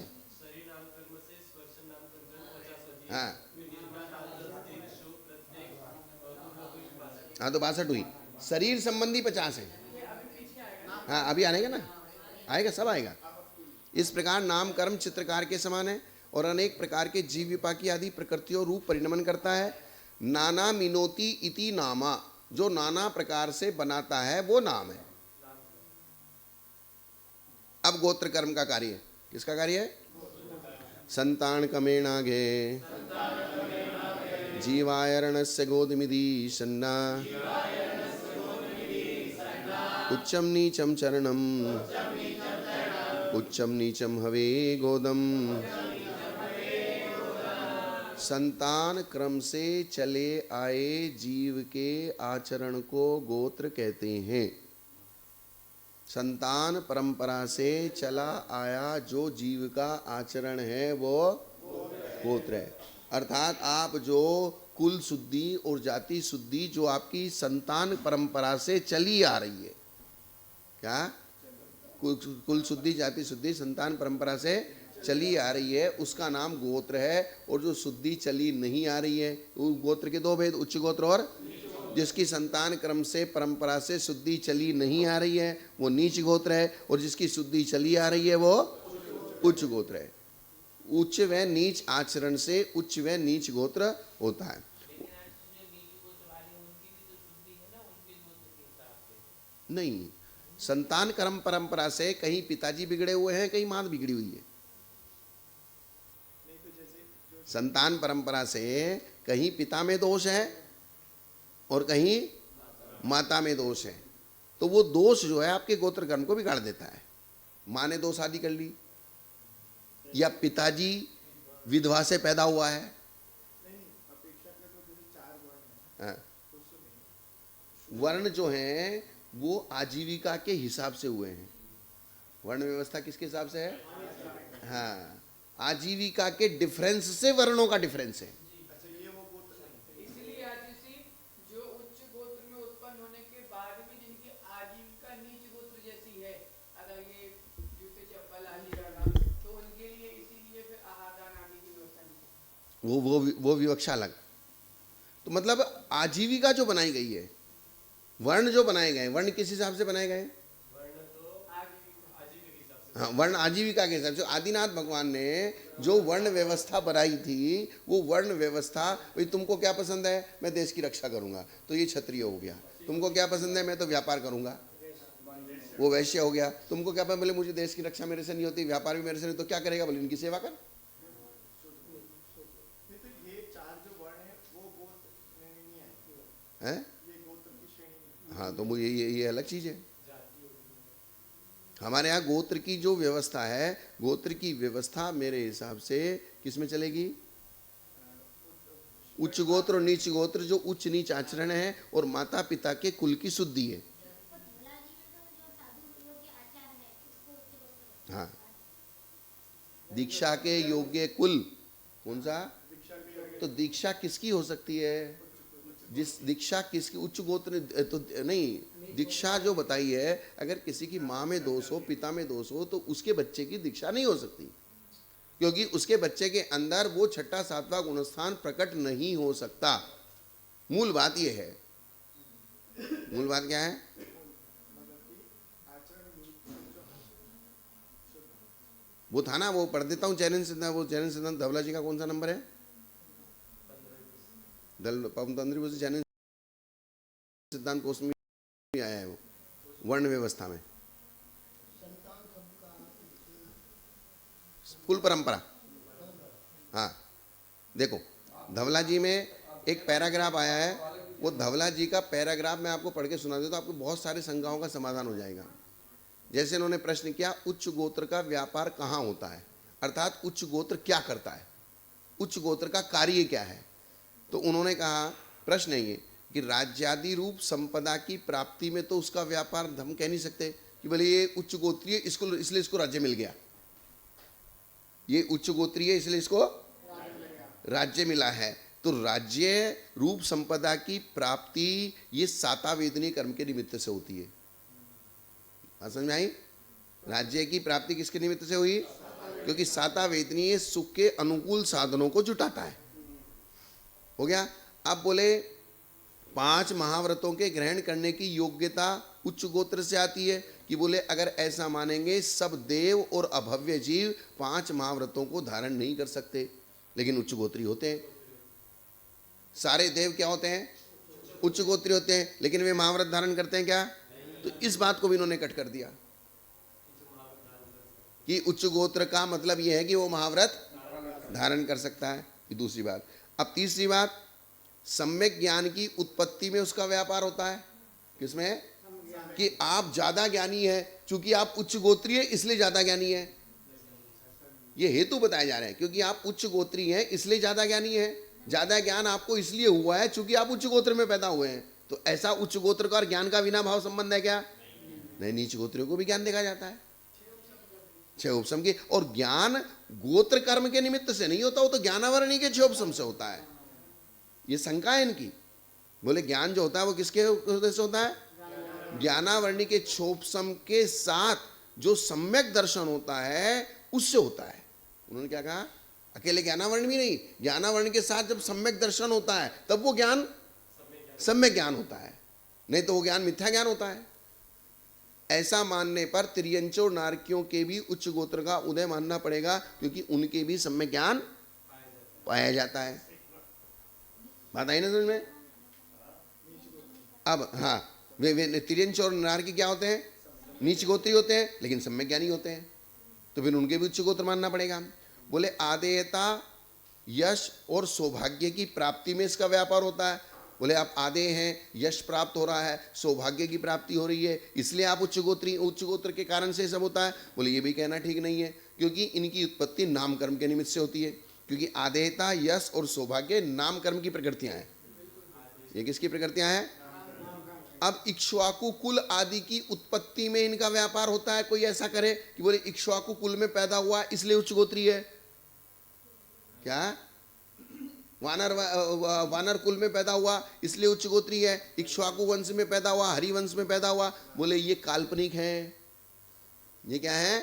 हाँ हाँ, तो 62 हुई। शरीर संबंधी 50 है। हाँ अभी आएगा ना, आएगा, सब आएगा। इस प्रकार नाम कर्म चित्रकार के समान है और अनेक प्रकार के जीव विपाकी आदि प्रकृतियों रूप परिणमन करता है। नाना मिनोति इति नामा, जो नाना प्रकार से बनाता है वो नाम है। अब गोत्र कर्म का कार्य, किसका कार्य है? संतान कमेणागे जीवायरणस्य गोदमिति सन्ना उच्चम नीचम चरणम उच्चम नीचम हवे गोदम। संतान क्रम से चले आए जीव के आचरण को गोत्र कहते हैं। संतान परंपरा से चला आया जो जीव का आचरण है वो गोत्र है। अर्थात आप जो कुल शुद्धि और जाति शुद्धि जो आपकी संतान परंपरा से चली आ रही है, क्या कुल शुद्धि जाति शुद्धि संतान परंपरा से चली आ रही है, उसका नाम गोत्र है। और जो शुद्धि चली नहीं आ रही है, वो गोत्र के 2 भेद, उच्च गोत्र और जिसकी संतान क्रम से परंपरा से शुद्धि चली नहीं आ रही है वो नीच गोत्र है, और जिसकी शुद्धि चली आ रही है वो उच्च गोत्र है। उच्च व नीच आचरण से उच्च व नीच गोत्र होता है। नहीं, संतान कर्म परंपरा से कहीं पिताजी बिगड़े हुए हैं, कहीं मां बिगड़ी हुई है। संतान परंपरा से कहीं पिता में दोष है और कहीं माता में दोष है, तो वो दोष जो है आपके गोत्र कर्म को बिगाड़ देता है। माँ ने 2 शादी कर ली, या पिताजी विधवा से पैदा हुआ है। हाँ। वर्ण जो हैं वो आजीविका के हिसाब से हुए हैं। वर्ण व्यवस्था किसके हिसाब से है? हाँ, आजीविका के डिफरेंस से वर्णों का डिफरेंस है। इसलिए आदिवासी जो उच्च गोत्र में उत्पन्न होने के बाद भी जिनकी आजीविका नीच गोत्र जैसी है, अगर ये जूते चप्पल आदि रहा तो उनके लिए इसीलिए फिर आहार दान आदि की व्यवस्था नहीं। वो विवक्षा अलग। तो मतलब आजीविका जो बनाई गई है, वर्ण जो बनाए गए, वर्ण किस हिसाब से बनाए गए? हाँ, वर्ण आजीविका के हिसाब से। आदिनाथ भगवान ने जो वर्ण व्यवस्था बनाई थी, वो वर्ण व्यवस्था, भाई तुमको क्या पसंद है? मैं देश की रक्षा करूंगा, तो ये क्षत्रिय हो गया। तुमको क्या पसंद है? मैं तो व्यापार करूंगा, वो वैश्य हो गया। तुमको क्या पसंद? बोले मुझे देश की रक्षा मेरे से नहीं होती, व्यापार भी मेरे से नहीं, तो क्या करेगा? बोले इनकी सेवा कर। हैं? हाँ, तो मुझे ये अलग चीज है। हमारे यहाँ गोत्र की जो व्यवस्था है, गोत्र की व्यवस्था मेरे हिसाब से किस में चलेगी? उच्च गोत्र और नीच गोत्र, जो उच्च नीच आचरण है और माता पिता के कुल की शुद्धि है। हाँ, दीक्षा के योग्य कुल कौन सा? तो दीक्षा किसकी हो सकती है? जिस दीक्षा किसकी? उच्च गोत्र तो नहीं, दीक्षा जो बताई है, अगर किसी की माँ में दोष हो, पिता में दोष हो, तो उसके बच्चे की दीक्षा नहीं हो सकती, क्योंकि उसके बच्चे के अंदर वो 6ठा 7वां गुणस्थान प्रकट नहीं हो सकता। मूल बात ये है। मूल बात क्या है? वो था ना, वो पढ़ देता हूँ चैनन सिद्धांत। वो चैनन सिद्धांत धवला जी का कौन सा नंबर है? चैनन सिद्धांत कोश में आया है वो, वर्ण व्यवस्था में। कुल परंपरा। हाँ, देखो धवला जी में एक पैराग्राफ आया है, वो धवला जी का पैराग्राफ मैं आपको पढ़ के सुना देता हूं, आपको बहुत सारे शंकाओं का समाधान हो जाएगा। जैसे इन्होंने प्रश्न किया उच्च गोत्र का व्यापार कहाँ होता है, अर्थात उच्च गोत्र क्या करता है, उच्च गोत्र का कार्य क्या है। तो उन्होंने कहा प्रश्न है ये कि राज्यादि रूप संपदा की प्राप्ति में तो उसका व्यापार हम कह नहीं सकते कि भले ये उच्च गोत्रीय इसको इसलिए इसको राज्य मिल गया, ये उच्च गोत्रीय इसलिए इसको राज्य मिला है। तो राज्य रूप संपदा की प्राप्ति ये सातावेदनीय कर्म के निमित्त से होती है। बात समझ में आई? राज्य की प्राप्ति किसके निमित्त से हुई? क्योंकि सातावेदनीय सुख के अनुकूल साधनों को जुटाता है। हो गया। अब बोले 5 महाव्रतों के ग्रहण करने की योग्यता उच्च गोत्र से आती है कि बोले अगर ऐसा मानेंगे सब देव और अभव्य जीव 5 महाव्रतों को धारण नहीं कर सकते, लेकिन उच्च गोत्री होते हैं। सारे देव क्या होते हैं? उच्च गोत्री होते हैं, लेकिन वे महाव्रत धारण करते हैं क्या? तो इस बात को भी इन्होंने कट कर दिया कि उच्च गोत्र का मतलब यह है कि वो महाव्रत धारण कर सकता है। ये दूसरी बात। अब तीसरी बात, सम्यक ज्ञान की उत्पत्ति में उसका व्यापार होता है। किसमें? कि आप ज्यादा ज्ञानी है, चूंकि आप उच्च गोत्री है इसलिए ज्यादा ज्ञानी है। ये हेतु बताए जा रहे हैं, क्योंकि आप उच्च गोत्री हैं इसलिए ज्यादा ज्ञानी है। ज्यादा ज्ञान आपको इसलिए हुआ है चूंकि आप उच्च गोत्र में पैदा हुए हैं। तो ऐसा उच्च गोत्र का और ज्ञान का बिना भाव संबंध है क्या? नहीं, नीच गोत्रियों को भी ज्ञान देखा जाता है 6 उपसम के। और ज्ञान गोत्र कर्म के निमित्त से नहीं होता, वो तो ज्ञानावरणी के 6 उपसम से होता है। ये शंका है इनकी। बोले ज्ञान जो होता है वो किसके उद्देश्य से होता है? ज्ञानावरणी के 6 उपसम के साथ जो सम्यक दर्शन होता है उससे होता है। उन्होंने क्या कहा? अकेले ज्ञानावरण भी नहीं, ज्ञानावरण के साथ जब सम्यक दर्शन होता है तब वो ज्ञान सम्यक ज्ञान होता है, नहीं तो वो ज्ञान मिथ्या ज्ञान होता है। ऐसा मानने पर त्रियंच और नारकियों के भी उच्च गोत्र का उदय मानना पड़ेगा, क्योंकि उनके भी सम्यक ज्ञान पाया जाता है। बात आई ना समझ में? अब हाँ, वे त्रियंच और नारकी क्या होते हैं? नीच गोत्री होते हैं, लेकिन सम्यक ज्ञानी होते हैं, तो फिर उनके भी उच्च गोत्र मानना पड़ेगा। बोले आदेयता यश और सौभाग्य की प्राप्ति में इसका व्यापार होता है। बोले आप आदेय हैं, यश प्राप्त हो रहा है, सौभाग्य की प्राप्ति हो रही है, इसलिए आप उच्च गोत्र के कारण से सब होता है। बोले ये भी कहना ठीक नहीं है, क्योंकि इनकी उत्पत्ति नाम कर्म के निमित्त से होती है। क्योंकि आदेयता यश और सौभाग्य नाम कर्म की प्रकृतियां हैं। ये किसकी प्रकृतियां हैं? अब इक्ष्वाकु कुल आदि की उत्पत्ति में इनका व्यापार होता है। कोई ऐसा करे कि बोले इक्ष्वाकु कुल में पैदा हुआ इसलिए उच्च गोत्री है क्या? वानर कुल में पैदा हुआ इसलिए उच्च गोत्री है, इक्ष्वाकु वंश में पैदा हुआ, हरिवंश में पैदा हुआ। बोले ये काल्पनिक है। ये क्या है?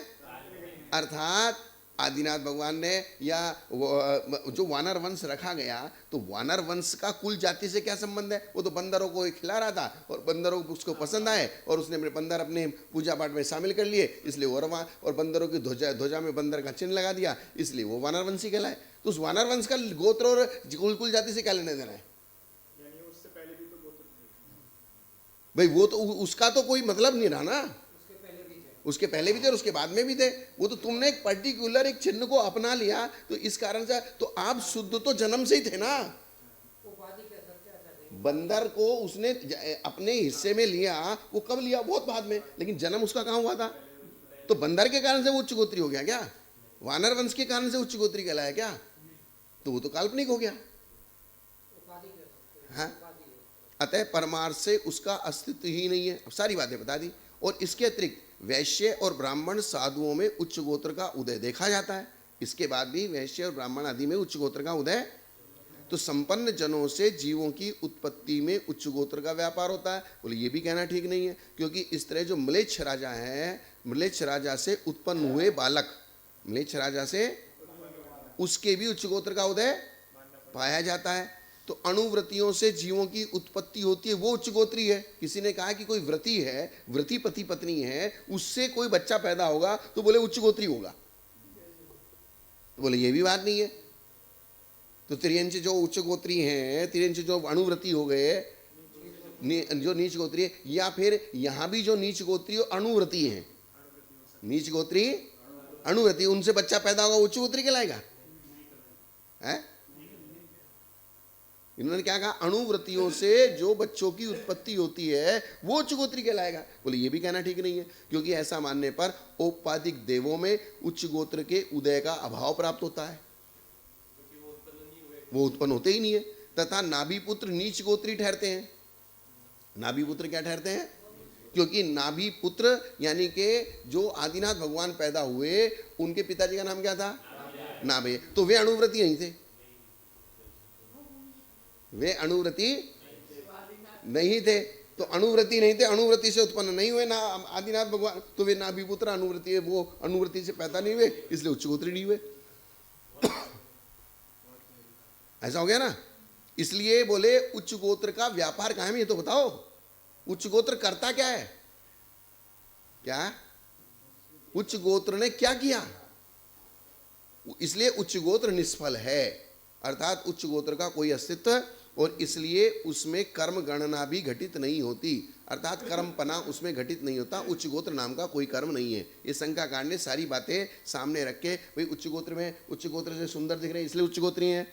अर्थात आदिनाथ भगवान ने या जो वानर वंश रखा गया, तो वानर वंश का कुल जाति से क्या संबंध है? वो तो बंदरों को खिला रहा था और बंदरों को उसको पसंद आए और उसने बंदर अपने पूजा पाठ में शामिल कर लिए, इसलिए वो और बंदरों की ध्वजा में बंदर का चिन्ह लगा दिया, इसलिए वो वानर वंशी कहलाए। तो उस वानर वंश का गोत्र और कुल जाति से क्या लेने देना है? उससे पहले भी तो गोत्र थे भाई, वो तो उसका तो कोई मतलब नहीं रहा ना। उसके पहले भी थे और उसके बाद में भी थे। वो तो तुमने एक पर्टिकुलर एक चिन्ह को अपना लिया, तो इस कारण से तो आप शुद्ध तो जन्म से ही थे ना। बंदर को उसने अपने हिस्से में लिया, वो कब लिया? बहुत बाद में, लेकिन जन्म उसका कहाँ हुआ था? तो बंदर के कारण से वो उच्च गोत्री हो गया क्या? वानर वंश के कारण से उच्च गोत्री कहलाया क्या? तो वो तो काल्पनिक हो गया। हाँ, अतः परमार्थ से उसका अस्तित्व ही नहीं है। सारी बातें बता दी। और इसके अतिरिक्त वैश्य और ब्राह्मण साधुओं में उच्च गोत्र का उदय देखा जाता है। इसके बाद भी वैश्य और ब्राह्मण आदि में उच्च गोत्र का उदय। तो संपन्न जनों से जीवों की उत्पत्ति में उच्च गोत्र का व्यापार होता है। बोले ये भी कहना ठीक नहीं है, क्योंकि इस तरह जो म्लेच्छ राजा हैं, म्लेच्छ राजा से उत्पन्न हुए बालक, म्लेच्छ राजा से उसके भी उच्च गोत्र का उदय पाया जाता है। तो अणुव्रतियों से जीवों की उत्पत्ति होती है, वो उच्च गोत्री है। किसी ने कहा कि कोई व्रती है, व्रती पति पत्नी है, उससे कोई बच्चा पैदा होगा तो बोले उच्च गोत्री होगा। तो बोले ये भी बात नहीं है। तो त्रियंच जो उच्च गोत्री हैं, त्रियंच जो अणुव्रती हो गए, जो नीच गोत्री है, या फिर यहां भी जो नीच गोत्री अणुव्रती हैं, नीच गोत्री अणुव्रती, उनसे बच्चा पैदा होगा उच्च गोत्री कहलाएगा? है इन्होंने क्या कहा, अणुव्रतियों से जो बच्चों की उत्पत्ति होती है वो उच्च गोत्री कहलाएगा। बोले ये भी कहना ठीक नहीं है, क्योंकि ऐसा मानने पर औपाधिक देवों में उच्च गोत्र के उदय का अभाव प्राप्त होता है, वो उत्पन्न होते ही नहीं है। तथा नाभि पुत्र नीच गोत्री ठहरते हैं। नाभि पुत्र क्या ठहरते हैं? क्योंकि नाभि पुत्र यानी कि जो आदिनाथ भगवान पैदा हुए उनके पिताजी का नाम क्या था? नाभे। तो वे अणुव्रती नहीं थे, वे अणुव्रती नहीं थे। तो अणुव्रती नहीं थे, अणुव्रती से उत्पन्न नहीं हुए ना आदिनाथ भगवान, तो वे नाभि पुत्र अणुव्रती है, वो अणुव्रती से पैदा नहीं हुए, इसलिए उच्च गोत्री नहीं हुए। ऐसा हो गया ना। इसलिए बोले उच्च गोत्र का व्यापार कहाँ है, ये तो बताओ। उच्च गोत्र करता क्या है? क्या उच्च गोत्र ने क्या किया? इसलिए उच्च गोत्र निष्फल है, अर्थात उच्च गोत्र का कोई अस्तित्व, और इसलिए उसमें कर्म गणना भी घटित नहीं होती, अर्थात कर्मपना उसमें घटित नहीं होता। उच्च गोत्र नाम का कोई कर्म नहीं है। ये शंका कांड ने सारी बातें सामने रख के, भाई उच्च गोत्र में, उच्च गोत्र से सुंदर दिख रहे हैं इसलिए उच्च गोत्री हैं,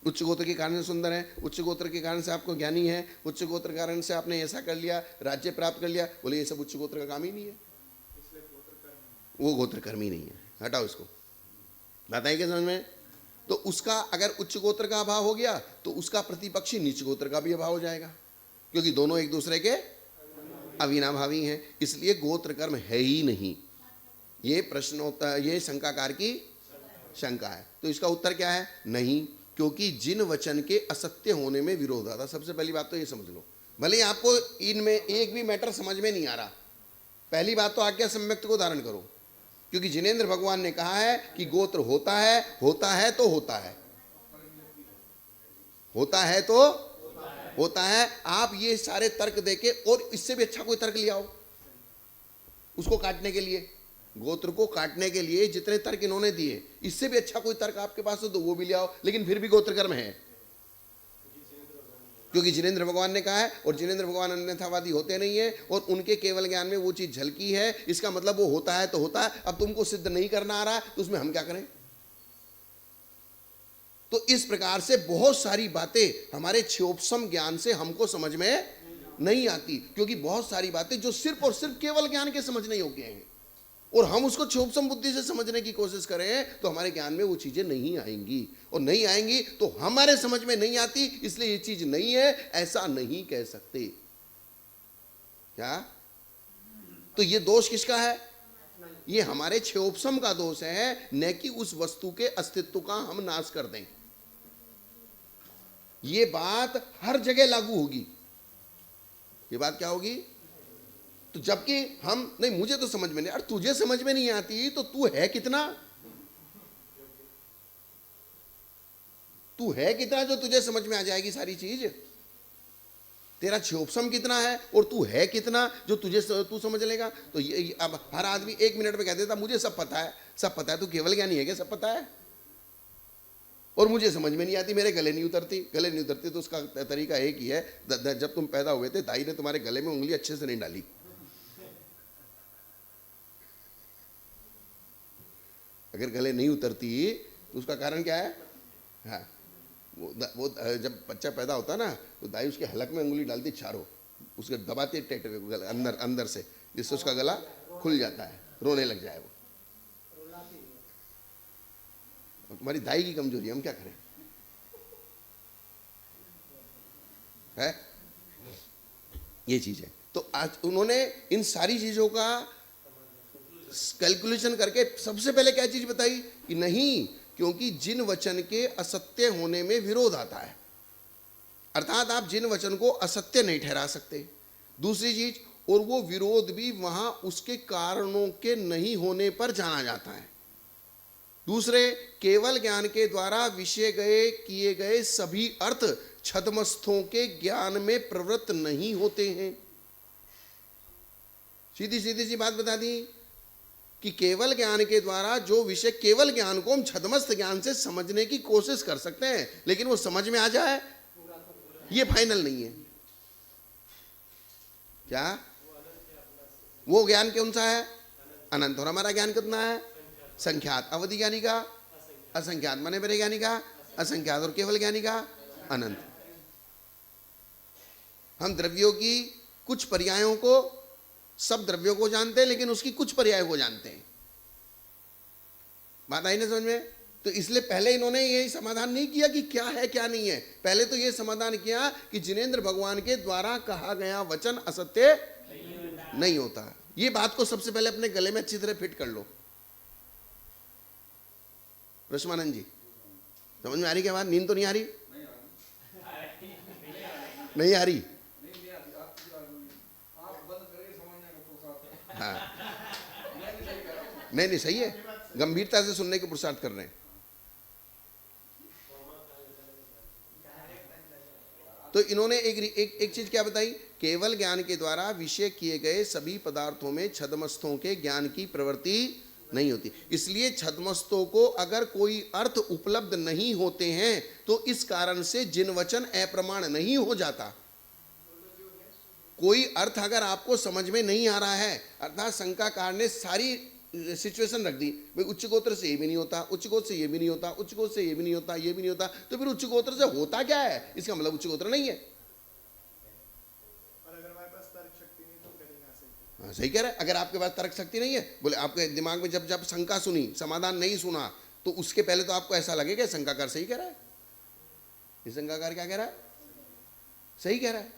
उच्च गोत्र के कारण से सुंदर है, उच्च गोत्र के कारण से आपको ज्ञानी है, उच्च गोत्र के कारण से आपने ऐसा कर लिया, राज्य प्राप्त कर लिया। बोले ये सब उच्च गोत्र का काम ही नहीं है, वो गोत्र कर्म ही नहीं है। हटाओ इसको, बताइए क्या समझ में? तो उसका अगर उच्च गोत्र का अभाव हो गया तो उसका प्रतिपक्षी नीच गोत्र का भी अभाव हो जाएगा, क्योंकि दोनों एक दूसरे के अविनाभावी हैं। इसलिए गोत्र कर्म है ही नहीं। ये प्रश्नोत्तर, ये शंकाकार की शंका है। तो इसका उत्तर क्या है? नहीं, क्योंकि जिन वचन के असत्य होने में विरोध आता। सबसे पहली बात तो ये समझ लो, भले आपको इनमें एक भी मैटर समझ में नहीं आ रहा, पहली बात तो आज्ञा सम्यक्त को धारण करो, क्योंकि जिनेंद्र भगवान ने कहा है कि गोत्र होता है, होता है तो होता है, होता है तो होता है। आप ये सारे तर्क देके, और इससे भी अच्छा कोई तर्क ले आओ उसको काटने के लिए, गोत्र को काटने के लिए जितने तर्क इन्होंने दिए, इससे भी अच्छा कोई तर्क आपके पास हो तो वो भी ले आओ, लेकिन फिर भी गोत्र कर्म है, क्योंकि जिनेंद्र भगवान ने कहा है, और जिनेंद्र भगवान अन्यथावादी होते नहीं है, और उनके केवल ज्ञान में वो चीज झलकी है। इसका मतलब वो होता है तो होता है। अब तुमको सिद्ध नहीं करना आ रहा तो उसमें हम क्या करें? तो इस प्रकार से बहुत सारी बातें हमारे क्षोभसम ज्ञान से हमको समझ में नहीं आती, क्योंकि बहुत सारी बातें जो सिर्फ और सिर्फ केवल ज्ञान के समझने योग्य हैं, और हम उसको क्षोभसम बुद्धि से समझने की कोशिश करें तो हमारे ज्ञान में वो चीजें नहीं आएंगी, और नहीं आएंगी तो हमारे समझ में नहीं आती, इसलिए ये चीज नहीं है ऐसा नहीं कह सकते। क्या? तो ये दोष किसका है? ये हमारे क्षोभसम का दोष है, न कि उस वस्तु के अस्तित्व का हम नाश कर दें। ये बात हर जगह लागू होगी। ये बात क्या होगी? तो जबकि हम नहीं, मुझे तो समझ में नहीं, अरे तुझे समझ में नहीं आती तो तू है कितना? तू है कितना जो तुझे समझ में आ जाएगी सारी चीज? तेरा क्षोभसम कितना है और तू है कितना जो तू समझ लेगा? तो ये अब हर आदमी एक मिनट में कह देता मुझे सब पता है, सब पता है। तू केवल ज्ञानी है क्या? सब पता है और मुझे समझ में नहीं आती, मेरे गले नहीं उतरती। गले नहीं उतरती तो उसका तरीका एक ही है, जब तुम पैदा हुए थे दाई ने तुम्हारे गले में उंगली अच्छे से नहीं डाली। अगर गले नहीं उतरती तो उसका कारण क्या है? हाँ, वो जब बच्चा पैदा होता है ना तो दाई उसके हलक में उंगली डालती चारों, उसके दबाती टेट अंदर से, जिससे उसका गला खुल जाता है, रोने लग जाए वो। तुम्हारी दाई की कमजोरी, हम क्या करें? है ये चीज है। तो आज उन्होंने इन सारी चीजों का कैलकुलेशन करके सबसे पहले क्या चीज बताई कि नहीं, क्योंकि जिन वचन के असत्य होने में विरोध आता है, अर्थात आप जिन वचन को असत्य नहीं ठहरा सकते। दूसरी चीज, और वो विरोध भी वहां उसके कारणों के नहीं होने पर जाना जाता है। दूसरे, केवल ज्ञान के द्वारा विषय किए गए सभी अर्थ छद्मस्थों के ज्ञान में प्रवृत्त नहीं होते हैं। सीधी सी बात बता दी कि केवल ज्ञान के द्वारा जो विषय, केवल ज्ञान को हम छद्मस्थ ज्ञान से समझने की कोशिश कर सकते हैं, लेकिन वो समझ में आ जाए ये फाइनल नहीं है। क्या वो ज्ञान कौन सा है? अनंत। और हमारा ज्ञान कितना है? संख्यात। अवधि ज्ञानी का असंख्यात, माने मेरे ज्ञानी का असंख्यात, और केवल ज्ञानी का अनंत। हम द्रव्यों की कुछ पर्यायों को, सब द्रव्यों को जानते हैं लेकिन उसकी कुछ पर्यायों को जानते हैं। बात आई ना समझ में? तो इसलिए पहले इन्होंने यही समाधान नहीं किया कि क्या है क्या नहीं है, पहले तो यह समाधान किया कि जिनेंद्र भगवान के द्वारा कहा गया वचन असत्य नहीं होता। ये बात को सबसे पहले अपने गले में अच्छी तरह फिट कर लो। रश्मानंद जी समझ में आ रही क्या बात? नींद तो नहीं आ रही? नहीं आ रही? हाँ नहीं सही है, गंभीरता से सुनने के पुरुषार्थ कर रहे हैं। तो इन्होंने एक चीज क्या बताई? केवल ज्ञान के द्वारा विषय किए गए सभी पदार्थों में छद्मस्थों के ज्ञान की प्रवृत्ति नहीं होती। इसलिए छद्मस्थों को अगर कोई अर्थ उपलब्ध नहीं होते हैं तो इस कारण से जिन वचन अप्रमाण नहीं हो जाता। कोई अर्थ अगर आपको समझ में नहीं आ रहा है, अर्थात शंकाकार ने सारी सिचुएशन रख दी, भाई उच्च गोत्र से ये भी नहीं होता, उच्च गोत्र से ये भी नहीं होता, उच्च गोत्र से ये भी नहीं होता, ये भी नहीं होता, तो फिर उच्च गोत्र से होता क्या है? इसका मतलब उच्च गोत्र नहीं है। और अगर हमारे पास तर्क शक्ति नहीं तो करेंगे सही। हाँ सही कह रहा है। अगर आपके पास तर्क शक्ति नहीं है, बोले आपके दिमाग में जब शंका सुनी, समाधान नहीं सुना, तो उसके पहले तो आपको ऐसा लगेगा शंकाकार सही कह रहा है। ये शंकाकार क्या कह रहा है? सही कह रहा है।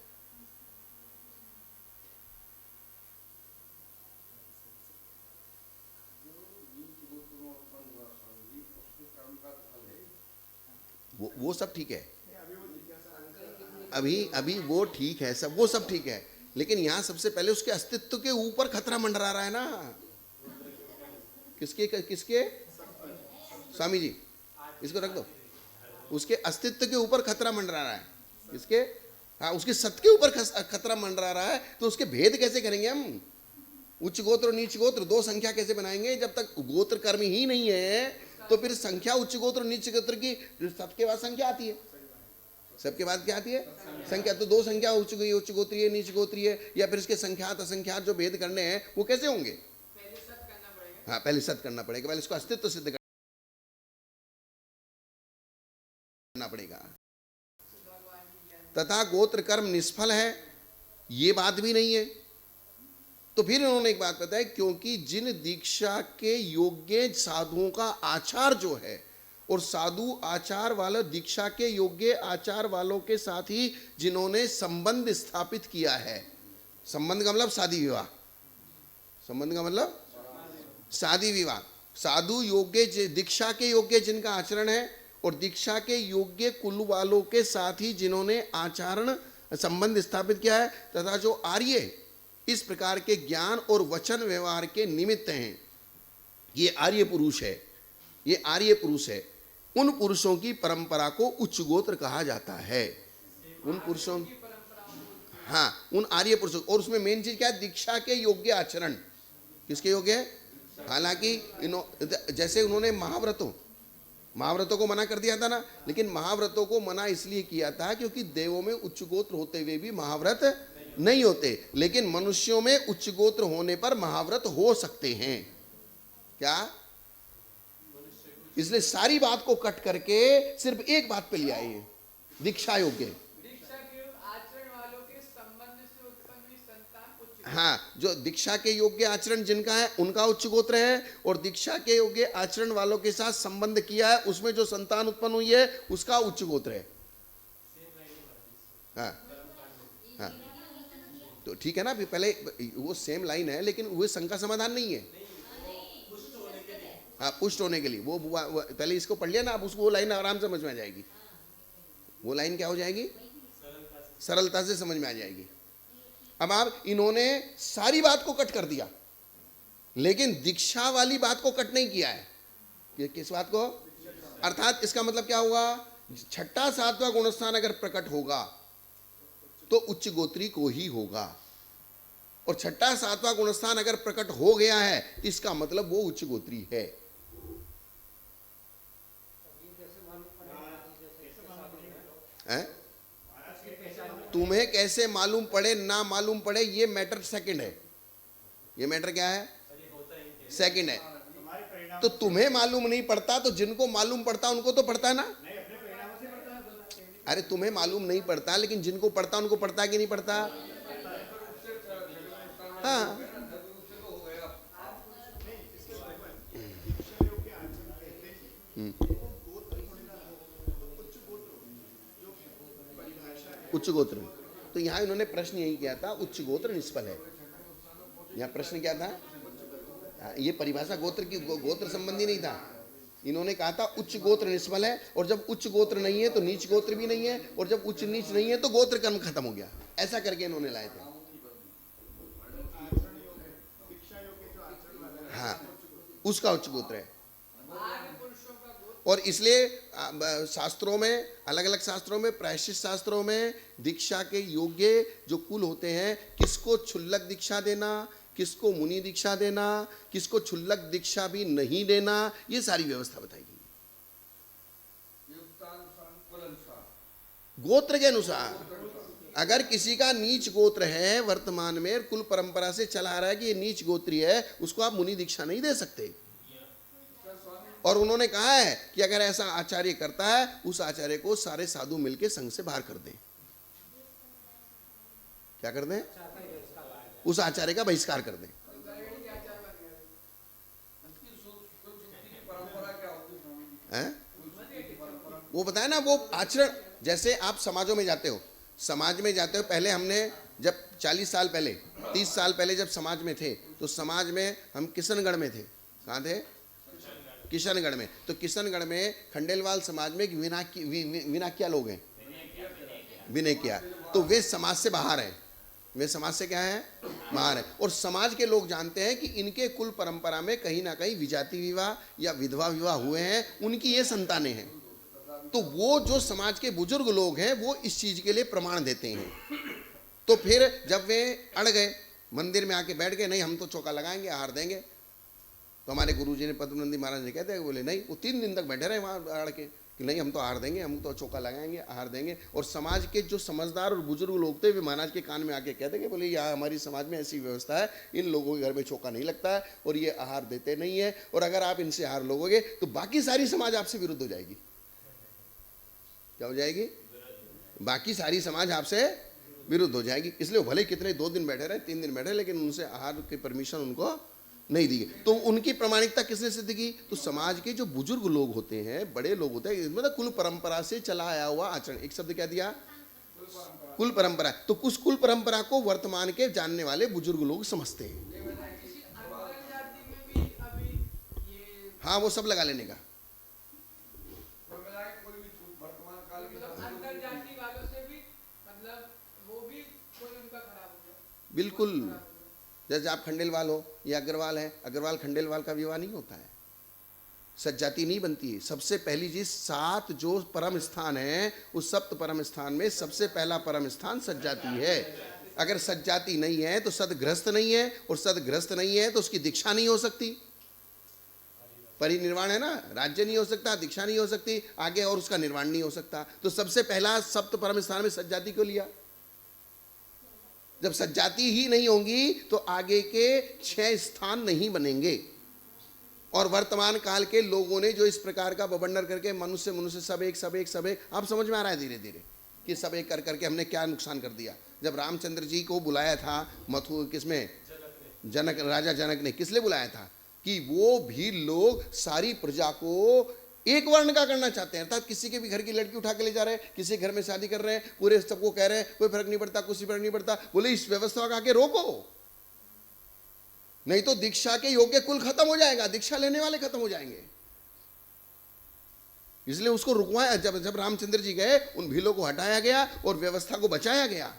वो सब ठीक है, अभी वो ठीक है, सब वो सब ठीक है, लेकिन यहां सबसे पहले उसके अस्तित्व के ऊपर खतरा मंडरा रहा है ना। किसके स्वामी जी इसको रख दो। उसके अस्तित्व के ऊपर खतरा मंडरा रहा है। किसके? हाँ, उसके सत्य के ऊपर खतरा मंडरा रहा है। तो उसके भेद कैसे करेंगे हम? उच्च गोत्र और नीच गोत्र दो संख्या कैसे बनाएंगे? जब तक गोत्र कर्म ही नहीं है तो फिर संख्या उच्च गोत्र और नीच गोत्र की सबके बाद संख्या आती है। सबके बाद क्या आती है? संख्या। तो दो संख्या उच्च गोत्रीय नीच गोत्रीय, या फिर इसके संख्यात असंख्यात जो भेद करने हैं वो कैसे होंगे? पहले सत करना पड़ेगा। हाँ, पहले सत्य करना पड़ेगा, पहले इसको अस्तित्व सिद्ध करना पड़ेगा। तथा गोत्र कर्म निष्फल है, ये बात भी नहीं है। तो फिर उन्होंने एक बात बताई, क्योंकि जिन दीक्षा के योग्य साधुओं का आचार जो है, और साधु आचार वाला दीक्षा के योग्य आचार वालों के साथ ही जिन्होंने संबंध स्थापित किया है, संबंध का मतलब शादी विवाह, संबंध का मतलब शादी विवाह, साधु योग्य दीक्षा के योग्य जिनका आचरण है और दीक्षा के योग्य कुल वालों के साथ ही जिन्होंने आचरण संबंध स्थापित किया है, तथा जो आर्य इस प्रकार के ज्ञान और वचन व्यवहार के निमित्त हैं, ये आर्य पुरुष है, ये आर्य पुरुष है। उन पुरुषों की परंपरा को उच्च गोत्र कहा जाता है। उन पुरुषों, हाँ, उन आर्य पुरुषों, और उसमें मेन चीज क्या है? दीक्षा के योग्य आचरण। किसके योग्य है? हालांकि जैसे उन्होंने महाव्रतों को मना कर दिया था ना, लेकिन महाव्रतों को मना इसलिए किया था क्योंकि देवों में उच्च गोत्र होते हुए भी महाव्रत नहीं होते, लेकिन मनुष्यों में उच्च गोत्र होने पर महाव्रत हो सकते हैं। क्या? इसलिए सारी बात को कट करके सिर्फ एक बात पे ले आए, दीक्षा योग्य। दीक्षा के आचरण वालों के संबंध से उत्पन्न हुई संतान उच्च। हाँ, जो दीक्षा के योग्य आचरण जिनका है उनका उच्च गोत्र है, और दीक्षा के योग्य आचरण वालों के साथ संबंध किया है उसमें जो संतान उत्पन्न हुई है उसका उच्च गोत्र है। हाँ हाँ, तो ठीक है ना। अभी पहले वो सेम लाइन है, लेकिन वो शंका समाधान नहीं है। हाँ, पुष्ट होने के लिए वो पहले इसको पढ़ लिया ना, अब उसको वो लाइन आराम समझ में आ जाएगी। वो लाइन क्या हो जाएगी? सरलता से समझ में आ जाएगी। अब आप इन्होंने सारी बात को कट कर दिया, लेकिन दीक्षा वाली बात को कट नहीं किया है। किस बात को? अर्थात इसका मतलब क्या होगा? छठा सातवां गुणस्थान अगर प्रकट होगा तो उच्च गोत्री को ही होगा, और छठा सातवां गुणस्थान अगर प्रकट हो गया है इसका मतलब वो उच्च गोत्री है। तुम्हें कैसे मालूम पड़े ना मालूम पड़े ये मैटर सेकंड है। ये मैटर क्या है? सेकंड है। तो तुम्हें मालूम नहीं पड़ता तो जिनको मालूम पड़ता उनको तो पड़ता है ना। अरे तुम्हें मालूम नहीं पड़ता, लेकिन जिनको पड़ता उनको पड़ता है कि नहीं पड़ता? हाँ, उच्च गोत्र। तो यहाँ इन्होंने प्रश्न यही किया था, उच्च गोत्र निष्फल है। यहाँ प्रश्न क्या था? ये परिभाषा गोत्र की, गोत्र संबंधी नहीं था। इन्होंने कहा था उच्च गोत्र निष्फल है, और जब उच्च गोत्र नहीं है तो नीच गोत्र भी नहीं है, और जब उच्च नीच नहीं है तो गोत्र कर्म खत्म हो गया। ऐसा करके इन्होंने लाए थे। हाँ, उसका उच्च गोत्र है। और इसलिए शास्त्रों में, अलग अलग शास्त्रों में, प्रायश्चित शास्त्रों में दीक्षा के योग्य जो कुल होते हैं, किसको क्षुल्लक दीक्षा देना, किसको मुनि दीक्षा देना, किसको क्षुल्लक दीक्षा भी नहीं देना, ये सारी व्यवस्था बताई गई गोत्र के अनुसार। अगर किसी का नीच गोत्र है, वर्तमान में कुल परंपरा से चला आ रहा है कि ये नीच गोत्री है, उसको आप मुनि दीक्षा नहीं दे सकते। और उन्होंने कहा है कि अगर ऐसा आचार्य करता है, उस आचार्य को सारे साधु मिलकर संघ से बाहर कर दें। क्या कर दें? उस आचार्य का बहिष्कार कर दें। वो बताया ना, वो आचरण, जैसे आप समाजों में जाते हो, समाज में जाते हो, पहले हमने जब 40 साल पहले, 30 साल पहले जब समाज में थे, तो समाज में हम किशनगढ़ में थे। कहाँ थे? किशनगढ़ में। तो किशनगढ़ में खंडेलवाल समाज में विनाकिया लोग हैं, विनयकिया। तो वे समाज से बाहर हैं। वे समाज से क्या है? बाहर है। और समाज के लोग जानते हैं कि इनके कुल परंपरा में कहीं ना कहीं विजाति विवाह या विधवा विवाह हुए हैं, उनकी ये संतानें हैं। तो वो जो समाज के बुजुर्ग लोग हैं, वो इस चीज के लिए प्रमाण देते हैं। तो फिर जब वे अड़ गए, मंदिर में आके बैठ गए, नहीं हम तो चौका लगाएंगे, आहार देंगे, तो हमारे गुरुजी ने, पद्मनंदी महाराज ने कहते हैं, बोले नहीं। वो 3 दिन तक बैठे रहे वहाँ अड़ के कि नहीं हम तो आहार देंगे, हम तो चौका लगाएंगे, आहार देंगे। और समाज के जो समझदार और बुजुर्ग लोग थे, वे महाराज के कान में आके कहते कि बोले यहाँ हमारी समाज में ऐसी व्यवस्था है, इन लोगों के घर में चौका नहीं लगता है और ये आहार देते नहीं है, और अगर आप इनसे आहार लोगे तो बाकी सारी समाज आपसे विरुद्ध हो जाएगी। क्या हो जाएगी? बाकी सारी समाज आपसे विरुद्ध हो जाएगी। इसलिए भले कितने 2 दिन बैठे रहे, 3 दिन बैठे, लेकिन उनसे आहार की परमिशन उनको नहीं दी गई। तो उनकी प्रामाणिकता किसने सिद्ध की? तो समाज के जो बुजुर्ग लोग होते हैं, बड़े लोग होते हैं, मतलब कुल परंपरा से चला आया हुआ आचरण। एक शब्द क्या दिया? कुल परंपरा। तो उस कुल परंपरा को वर्तमान के जानने वाले बुजुर्ग लोग समझते हैं। हाँ, वो सब लगा लेने का। बिल्कुल। जैसे आप खंडेलवाल हो या अग्रवाल है, अग्रवाल खंडेलवाल का विवाह नहीं होता है, सज्जाति नहीं बनती है। सबसे पहली चीज, 7 जो परम स्थान है, उस 7 परम स्थान में सबसे पहला परम स्थान सज्जाति है। अगर सज्जाति नहीं है तो सदग्रस्त नहीं है, और सदग्रस्त नहीं है तो उसकी दीक्षा नहीं हो सकती। परिनिर्वाण है ना, राज्य नहीं हो सकता, दीक्षा नहीं हो सकती आगे, और उसका निर्वाण नहीं हो सकता। तो सबसे पहला 7 परम स्थान में सज्जाति को लिया। जब सज्जाति ही नहीं होंगी तो आगे के 6 स्थान नहीं बनेंगे। और वर्तमान काल के लोगों ने जो इस प्रकार का बबंडर करके मनुष्य सब एक, आप समझ में आ रहा है धीरे धीरे कि सब एक कर करके हमने क्या नुकसान कर दिया। जब रामचंद्र जी को बुलाया था मथु, किसमें? जनक, राजा जनक ने। किस लिए बुलाया था? कि वो भी लोग सारी प्रजा को एक वर्ण का करना चाहते हैं। अर्थात किसी के भी घर की लड़की उठा के ले जा रहे हैं, किसी घर में शादी कर रहे हैं, पूरे सबको कह रहे हैं कोई फर्क नहीं पड़ता, कुछ फर्क नहीं पड़ता। बोले इस व्यवस्था का आके रोको, नहीं तो दीक्षा के योग्य कुल खत्म हो जाएगा, दीक्षा लेने वाले खत्म हो जाएंगे। इसलिए उसको रुकवाया। जब रामचंद्र जी गए, उन भीलों को हटाया गया और व्यवस्था को बचाया गया।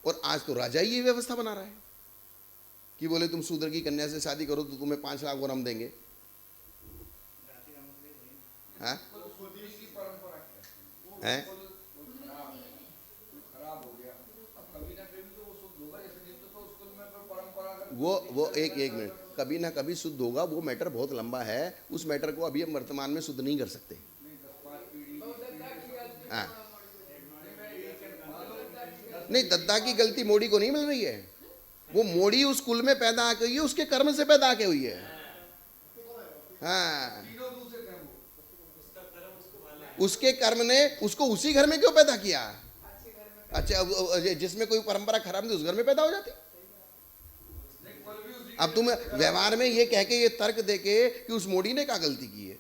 और आज तो राजा ही ये व्यवस्था बना रहा है कि बोले तुम शूद्र की कन्या से शादी करो तो तुम्हें 5 लाख और हम देंगे। हाँ? है? वो एक मिनट, कभी ना कभी शुद्ध होगा, वो मैटर बहुत लंबा है। उस मैटर को अभी हम वर्तमान में शुद्ध नहीं कर सकते। हाँ, नहीं, दद्दा की गलती मोड़ी को नहीं मिल रही है। वो मोड़ी उस कुल में पैदा आके हुई है, उसके कर्म से पैदा आके हुई है। हाँ, उसके कर्म ने उसको उसी घर में क्यों पैदा किया? अच्छा, जिसमें कोई परंपरा खराब नहीं उस घर में पैदा हो जाती। अब तुम व्यवहार में ये कह के ये तर्क देके कि उस मोदी ने क्या गलती की है,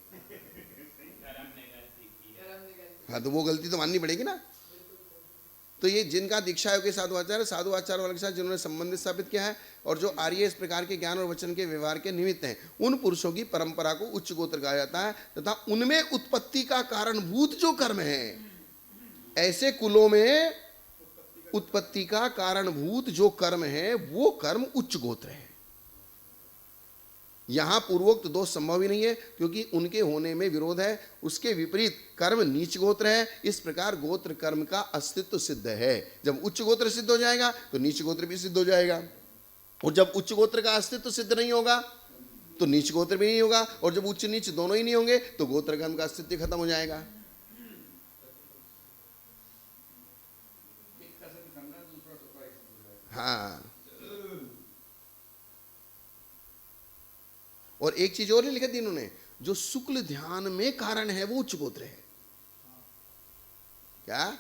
हाँ तो वो गलती तो माननी पड़ेगी ना। तो ये जिनका दीक्षा योग के साधु आचार्य वाले के साथ जिन्होंने संबंध स्थापित किया है और जो आर्य इस प्रकार के ज्ञान और वचन के व्यवहार के निमित्त हैं, उन पुरुषों की परंपरा को उच्च गोत्र कहा जाता है तथा उनमें उत्पत्ति का कारणभूत जो कर्म है, ऐसे कुलों में उत्पत्ति का कारणभूत जो कर्म है वो कर्म उच्च गोत्र है। यहां पूर्वोक्त दोष संभव ही नहीं है क्योंकि उनके होने में विरोध है। उसके विपरीत कर्म नीच गोत्र है। इस प्रकार गोत्र कर्म का अस्तित्व सिद्ध है। जब उच्च गोत्र सिद्ध हो जाएगा तो नीच गोत्र भी सिद्ध हो जाएगा, और जब उच्च गोत्र का अस्तित्व सिद्ध नहीं होगा तो नीच गोत्र भी नहीं होगा, और जब उच्च नीच दोनों ही नहीं होंगे तो गोत्र कर्म का अस्तित्व खत्म हो जाएगा। हाँ, और एक चीज और लिखी थी इन्होंने, जो शुक्ल ध्यान में कारण है वो उच्च गोत्र है। क्या?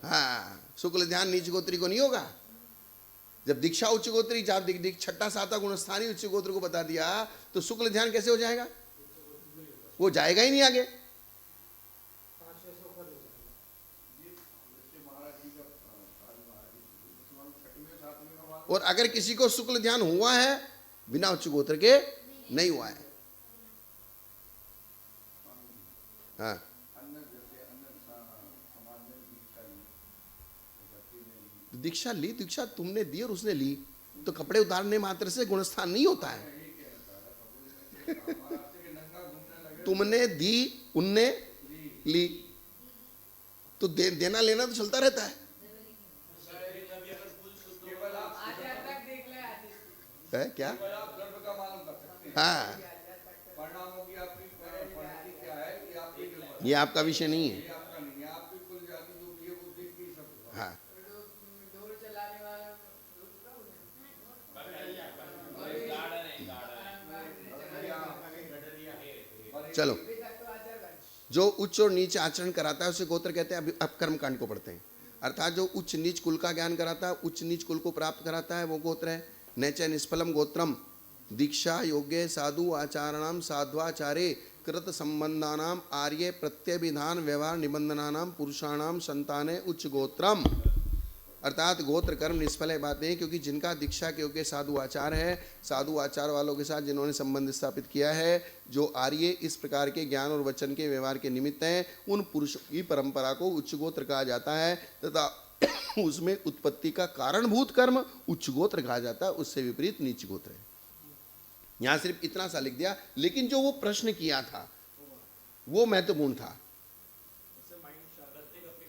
हाँ, शुक्ल ध्यान नीच गोत्री को नहीं होगा। जब दीक्षा उच्च गोत्री छठा सातवां गुणस्थानी उच्च गोत्र को बता दिया तो शुक्ल ध्यान कैसे हो जाएगा? वो जाएगा ही नहीं आगे। और अगर किसी को शुक्ल ध्यान हुआ है बिना उच्च गोत्र के नहीं हुआ है। हाँ, दीक्षा ली, दीक्षा तुमने दी और उसने ली तो कपड़े उतारने मात्र से गुणस्थान नहीं होता है। तुमने दी, उनने ली, तो देना लेना तो चलता रहता है। है क्या? हाँ, ये आपका विषय नहीं है। हाँ, चलो, जो उच्च और नीच आचरण कराता है उसे गोत्र कहते हैं। अब कर्म कांड को पढ़ते हैं। अर्थात जो उच्च नीच कुल का ज्ञान कराता है, उच्च नीच कुल को प्राप्त कराता है वो गोत्र है। नैच निष्फलम गोत्रम दीक्षा योग्य साधु आचारणाम साध्वाचारे कृत संबंधानाम आर्य प्रत्यभिधान व्यवहार निबंधनानाम पुरुषाणाम संताने उच्च गोत्रम। अर्थात गोत्र कर्म निष्फल है बात नहीं, क्योंकि जिनका दीक्षा के योग्य साधु आचार है, साधु आचार वालों के साथ जिन्होंने संबंध स्थापित किया है, जो आर्य इस प्रकार के ज्ञान और वचन के व्यवहार के निमित्त हैं, उन पुरुषों की परंपरा को उच्च गोत्र कहा जाता है तथा उसमें उत्पत्ति का कारणभूत कर्म उच्च गोत्र कहा जाता है। उससे विपरीत नीच गोत्र है। यहां सिर्फ इतना सा लिख दिया, लेकिन जो वो प्रश्न किया था वो महत्वपूर्ण था।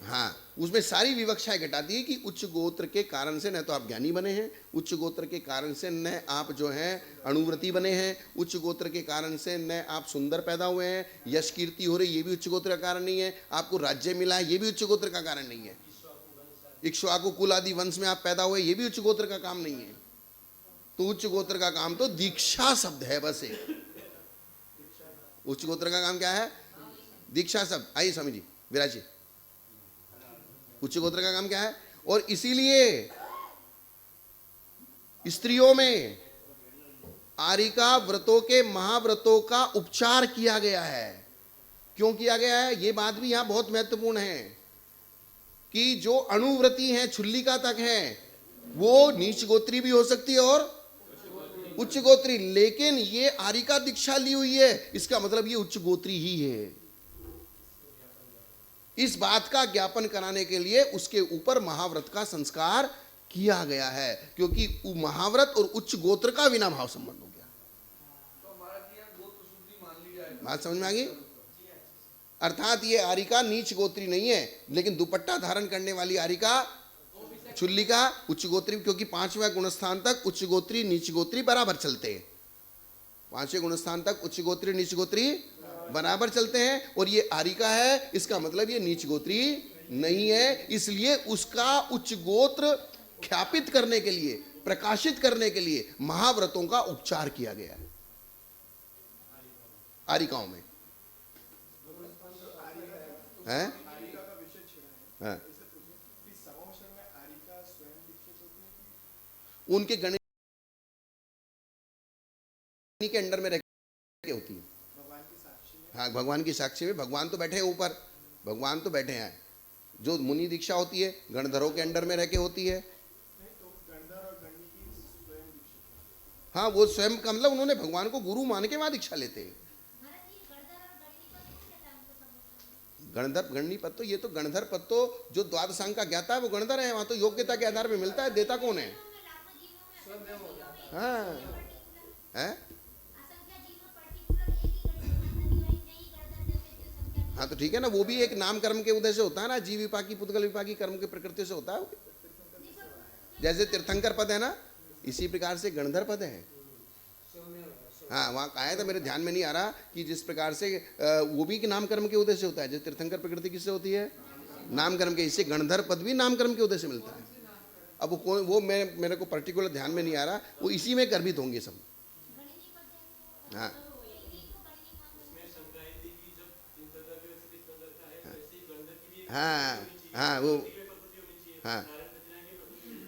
हाँ, उसमें सारी विवक्षाएं घटाती है कि उच्च गोत्र के कारण से न तो आप ज्ञानी बने हैं, उच्च गोत्र के कारण से न आप जो हैं अणुव्रती बने हैं, उच्च गोत्र के कारण से न आप सुंदर पैदा हुए हैं, यश कीर्ति हो रही ये भी उच्च गोत्र का कारण नहीं है, आपको राज्य मिला है ये भी उच्च गोत्र का कारण नहीं है, इक्ष्वाकु कुल आदि वंश में आप पैदा हुए ये भी उच्च गोत्र का काम नहीं है। तो उच्च गोत्र का काम तो दीक्षा शब्द है बस एक। उच्च गोत्र का काम क्या है? दीक्षा शब्द। आइए स्वामी जी विराजी, उच्च गोत्र का काम क्या है? और इसीलिए स्त्रियों में आरिका व्रतों के महाव्रतों का उपचार किया गया है। क्यों किया गया है? ये बात भी यहां बहुत महत्वपूर्ण है कि जो अणुव्रती हैं, छुल्लिका तक हैं, वो नीच गोत्री भी हो सकती है और उच्च गोत्री, लेकिन ये आरिका दीक्षा ली हुई है, इसका मतलब ये उच्च गोत्री ही है। इस बात का ज्ञापन कराने के लिए उसके ऊपर महाव्रत का संस्कार किया गया है, क्योंकि महाव्रत और उच्च गोत्र का बिना भाव संबंध हो गया। बात समझ में आ गई? अर्थात ये आरिका नीच गोत्री नहीं है, लेकिन दुपट्टा धारण करने वाली आरिका छुल्लिका उच्च गोत्री, क्योंकि 5वें गुणस्थान तक उच्च गोत्री नीच गोत्री बराबर चलते हैं। 5वें गुणस्थान तक उच्च गोत्री नीच गोत्री बराबर चलते हैं, और ये आरिका है, इसका मतलब ये नीच गोत्री नहीं है। इसलिए उसका उच्च गोत्र ख्यापित करने के लिए, प्रकाशित करने के लिए महाव्रतों का उपचार किया गया है आरिकाओं में। हैं? आरिका का विषय छिड़ा है। हाँ, ऐसे पूछो कि समावसर में आरिका स्वयं दीक्षित होती है कि उनके गणित के अंडर में रह के होती है। भगवान की साक्षी में? हाँ, भगवान की साक्षी में। भगवान तो बैठे हैं ऊपर, भगवान तो बैठे हैं। जो मुनि दीक्षा होती है गणधरों के अंडर में रह के होती है। नहीं तो गणधर और गणी की स्वयं दीक्षित है। हाँ, वो स्वयं का मतलब उन्होंने भगवान को गुरु मान के वहां दीक्षा लेते हैं। गणधर गणनी पद तो, ये तो गणधर पद तो जो द्वादशांग का ज्ञाता है वो गणधर है। वहां तो योग्यता के आधार पर मिलता है, देता कौन है? हाँ है। हाँ तो ठीक है ना, वो भी एक नाम कर्म के उदय से होता है ना, जीव विपाकी पुद्गल विपाकी कर्म के प्रकृति से होता है। जैसे तीर्थंकर पद है ना, इसी प्रकार से गणधर पद है। हाँ, वहाँ आया था, मेरे ध्यान में नहीं आ रहा कि जिस प्रकार से वो भी नाम कर्म के उदय से होता है। जैसे तीर्थंकर प्रकृति किससे होती है? नाम कर्म के। इससे गणधर पद भी नाम कर्म के उदय से मिलता है। अब वो मेरे को पर्टिकुलर ध्यान में नहीं आ रहा, वो इसी में गर्भित होंगे सब। हाँ हाँ हाँ, वो हाँ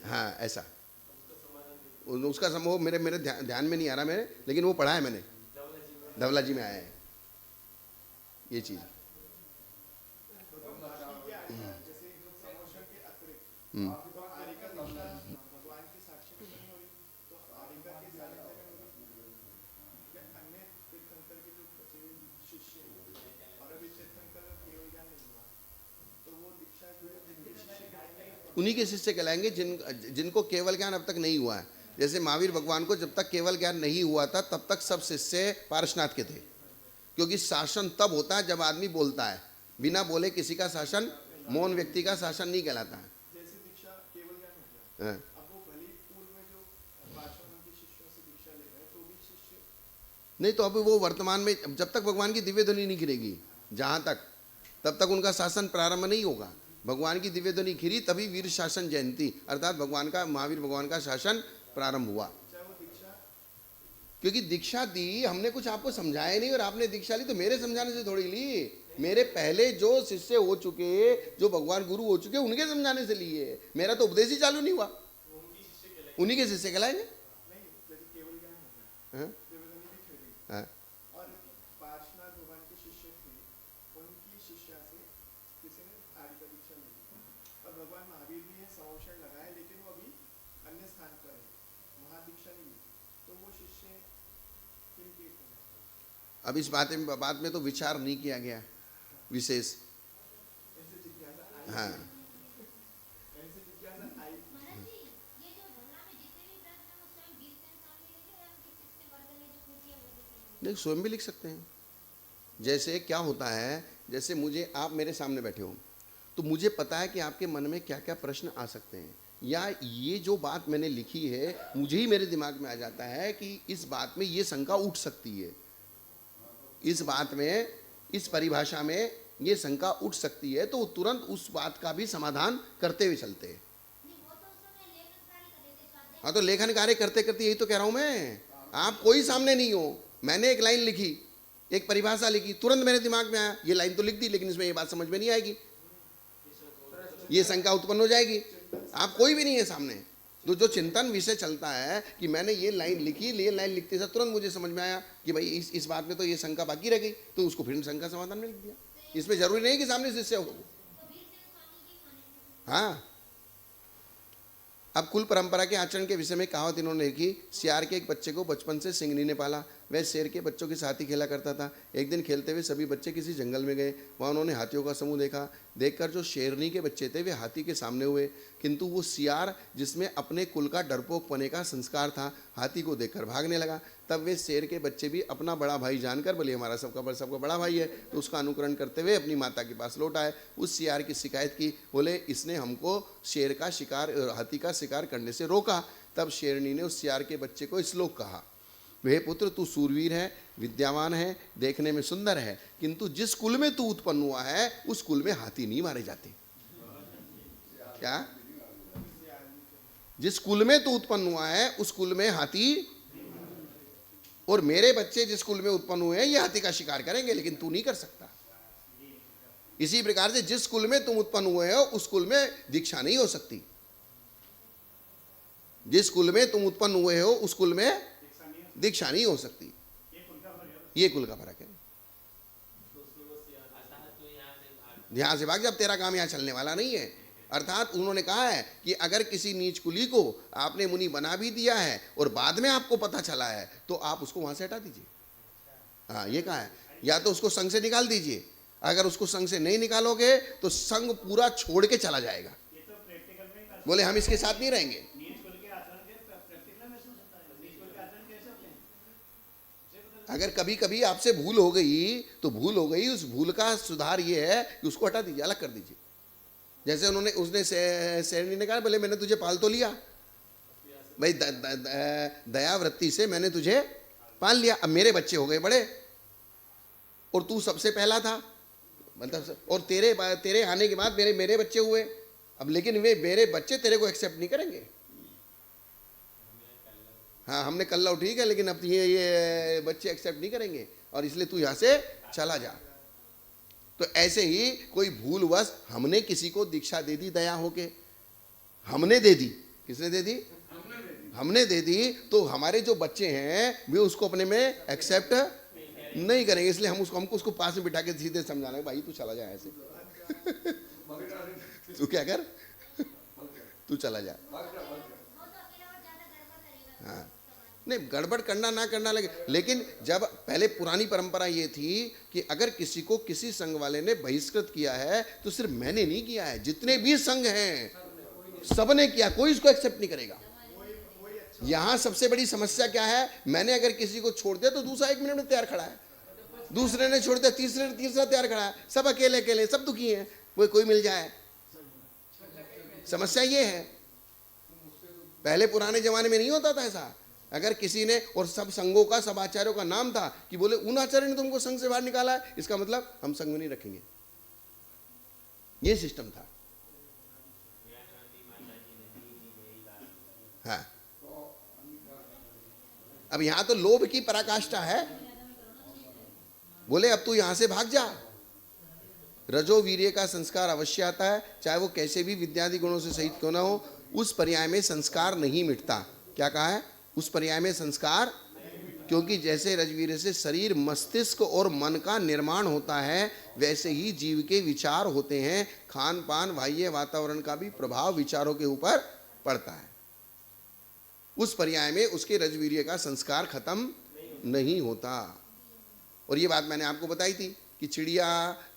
हाँ ऐसा उसका समूह मेरे ध्यान में नहीं आ रहा मेरे, लेकिन वो पढ़ा है मैंने, धवला जी में आया है ये चीज। जैसे समावसर के अतिरिक्त आरिका दीक्षा भगवान की साक्षी में नहीं हो रही, तो आरिका के सानिध्य में होगी। या अन्य तीर्थंकर के जो बचे हुए शिष्य हैं और अभी तीर्थंकर का केवल ज्ञान नहीं हुआ, तो वो दीक्षा जो है जिनके शिष्य कहलाएंगे, उन्हीं के शिष्य कहलाएंगे जिनको केवल ज्ञान अब तक नहीं हुआ है। जैसे महावीर भगवान को जब तक केवल ज्ञान नहीं हुआ था तब तक सब शिष्य पारसनाथ के थे, क्योंकि शासन तब होता है जब आदमी बोलता है। बिना बोले किसी का शासन, मौन व्यक्ति का शासन नहीं कहलाता है। जैसे दीक्षा केवल ज्ञान हो गया, हाँ। अब वो भली पूर्व में जो पार्श्वनाथ के शिष्यों से दीक्षा ले रहे हैं तो भी शिष्य नहीं तो अब वो वर्तमान में जब तक भगवान की दिव्य ध्वनि नहीं गिरेगी जहाँ तक, तब तक उनका शासन प्रारंभ नहीं होगा। भगवान की दिव्य ध्वनि खिरी तभी वीर शासन जयंती, अर्थात भगवान का, महावीर भगवान का शासन प्रारंभ हुआ। चाहे वो दीक्षा, क्योंकि दीक्षा दी हमने, कुछ आपको समझाया नहीं और आपने दीक्षा ली तो मेरे समझाने से थोड़ी ली। मेरे पहले जो शिष्य हो चुके, जो भगवान गुरु हो चुके, उनके समझाने से लिए। मेरा तो उपदेश ही चालू नहीं हुआ। उन्हीं के शिष्य कहलाएंगे। नहीं जैसे केवल ज्ञान हो गया, हाँ? देवदनी भी खिल गई, हाँ? और पार्श्वनाथ भगवान के शिष्य थे, उनकी शिष्या से किसी ने आरिका दीक्षा ली, और भगवान महावीर भी है समावसर लगाए, लेकिन वो अभी अन्य स्थान पर है, वहाँ दीक्षा नहीं ली, तो वो शिष्य किनके हैं? अब इस बात में तो विचार नहीं किया गया विशेष। ऐसे जिज्ञासा आई, हाँ ऐसे जिज्ञासा आई। नहीं, स्वयं भी लिख सकते हैं। जैसे क्या होता है, जैसे मुझे, आप मेरे सामने बैठे हो तो मुझे पता है कि आपके मन में क्या क्या प्रश्न आ सकते हैं, या ये जो बात मैंने लिखी है मुझे ही मेरे दिमाग में आ जाता है कि इस बात में ये शंका उठ सकती है, इस बात में, इस परिभाषा में ये शंका उठ सकती है, तो तुरंत उस बात का भी समाधान करते हुए चलते हैं। हाँ तो लेखन कार्य करते करते, यही तो कह रहा हूं मैं। आप कोई सामने नहीं हो, मैंने एक लाइन लिखी, एक परिभाषा लिखी, तुरंत मेरे दिमाग में आया ये लाइन तो लिख दी, लेकिन इसमें ये बात समझ में नहीं आएगी, ये शंका उत्पन्न हो जाएगी। आप कोई भी नहीं है सामने, तो जो चिंतन विषय चलता है कि मैंने ये लाइन लिखी, ये लाइन लिखते से तुरंत मुझे समझ में आया कि भाई इस बात में तो ये शंका बाकी रह गई, तो उसको फिर शंका समाधान में लिख दिया। इसमें जरूरी नहीं कि सामने शिष्य हो। हाँ, अब कुल परंपरा के आचरण के विषय में कहावत इन्होंने लिखी, सियार के एक बच्चे को बचपन से सिंगनी ने पाला, वह शेर के बच्चों के साथ ही खेला करता था। एक दिन खेलते हुए सभी बच्चे किसी जंगल में गए, वहाँ उन्होंने हाथियों का समूह देखा। देखकर जो शेरनी के बच्चे थे वे हाथी के सामने हुए, किंतु वो सियार जिसमें अपने कुल का डरपोक पने का संस्कार था, हाथी को देखकर भागने लगा। तब वे शेर के बच्चे भी अपना बड़ा भाई जानकर, बोले हमारा सबका बड़ा भाई है, तो उसका अनुकरण करते हुए अपनी माता के पास लौट आए। उस सियार की शिकायत की, बोले इसने हमको शेर का शिकार, हाथी का शिकार करने से रोका। तब शेरनी ने उस सियार के बच्चे को श्लोक कहा, वे पुत्र तू सूरवीर है, विद्यावान है, देखने में सुंदर है, किंतु जिस कुल में तू उत्पन्न हुआ है उस कुल में हाथी नहीं मारे जाते। क्या? जिस कुल में तू उत्पन्न हुआ है उस कुल में हाथी, और मेरे बच्चे जिस कुल में उत्पन्न हुए हैं ये हाथी का शिकार करेंगे, लेकिन तू नहीं कर सकता। इसी प्रकार से जिस कुल में तुम उत्पन्न हुए हो उस कुल में दीक्षा नहीं हो सकती। जिस कुल में तुम उत्पन्न हुए हो उस कुल में दीक्षा नहीं हो सकती। ये कुल का फर्क है। ध्यान से भाग, जब तेरा काम यहां चलने वाला नहीं है। अर्थात उन्होंने कहा है कि अगर किसी नीच कुली को आपने मुनि बना भी दिया है और बाद में आपको पता चला है तो आप उसको वहां से हटा दीजिए। हाँ, ये कहा है, या तो उसको संघ से निकाल दीजिए। अगर उसको संघ से नहीं निकालोगे तो संघ पूरा छोड़ के चला जाएगा। बोले हम इसके साथ नहीं रहेंगे। अगर कभी कभी आपसे भूल हो गई तो भूल हो गई, उस भूल का सुधार ये है कि उसको हटा दीजिए, अलग कर दीजिए। जैसे उसने शेरनी ने कहा, बोले मैंने तुझे पाल तो लिया भाई, दया वृत्ति से मैंने तुझे पाल लिया, अब मेरे बच्चे हो गए बड़े और तू सबसे पहला था, मतलब और तेरे आने के बाद मेरे बच्चे हुए। अब लेकिन वे मेरे बच्चे तेरे को एक्सेप्ट नहीं करेंगे। हाँ, हमने कर लो ठीक है, लेकिन अब ये बच्चे एक्सेप्ट नहीं करेंगे और इसलिए तू यहाँ से चला जा। तो ऐसे ही कोई भूलवश हमने किसी को दीक्षा दे दी, दया होके हमने दे दी। किसने दे दी? हमने दे दी। तो हमारे जो बच्चे हैं वे उसको अपने में एक्सेप्ट नहीं करेंगे, इसलिए हमको उसको पास में बिठा के सीधे समझाना है, भाई तू चला जा ऐसे। तू क्या कर, तू चला जा। हाँ, नहीं गड़बड़ करना ना करना लगे। लेकिन जब पहले पुरानी परंपरा ये थी कि अगर किसी को किसी संघ वाले ने बहिष्कृत किया है तो सिर्फ मैंने नहीं किया है, जितने भी संघ हैं सबने किया, कोई इसको एक्सेप्ट नहीं करेगा। यहां सबसे बड़ी समस्या क्या है, मैंने अगर किसी को छोड़ दिया तो दूसरा 1 मिनट में तैयार खड़ा है, दूसरे ने छोड़ दिया तीसरा तैयार खड़ा है, सब अकेले अकेले, सब दुखी हैं, वो कोई मिल जाए। समस्या ये है, पहले पुराने जमाने में नहीं होता था ऐसा। अगर किसी ने, और सब संघों का, सब आचार्यों का नाम था कि बोले उन आचार्य ने तुमको संघ से बाहर निकाला है, इसका मतलब हम संघ में नहीं रखेंगे, ये सिस्टम था। हाँ, अब यहां तो लोभ की पराकाष्ठा है। बोले अब तू यहां से भाग जा। रजो वीर्य का संस्कार अवश्य आता है, चाहे वो कैसे भी विद्यादि गुणों से सहित क्यों ना हो, उस पर्याय में संस्कार नहीं मिटता। क्या कहा है? उस पर्याय में संस्कार, क्योंकि जैसे रजवीर से शरीर, मस्तिष्क और मन का निर्माण होता है, वैसे ही जीव के विचार होते हैं। खान पान, बाह्य वातावरण का भी प्रभाव विचारों के ऊपर पड़ता है। उस पर्याय में उसके रजवीर्य का संस्कार खत्म नहीं होता। और ये बात मैंने आपको बताई थी कि चिड़िया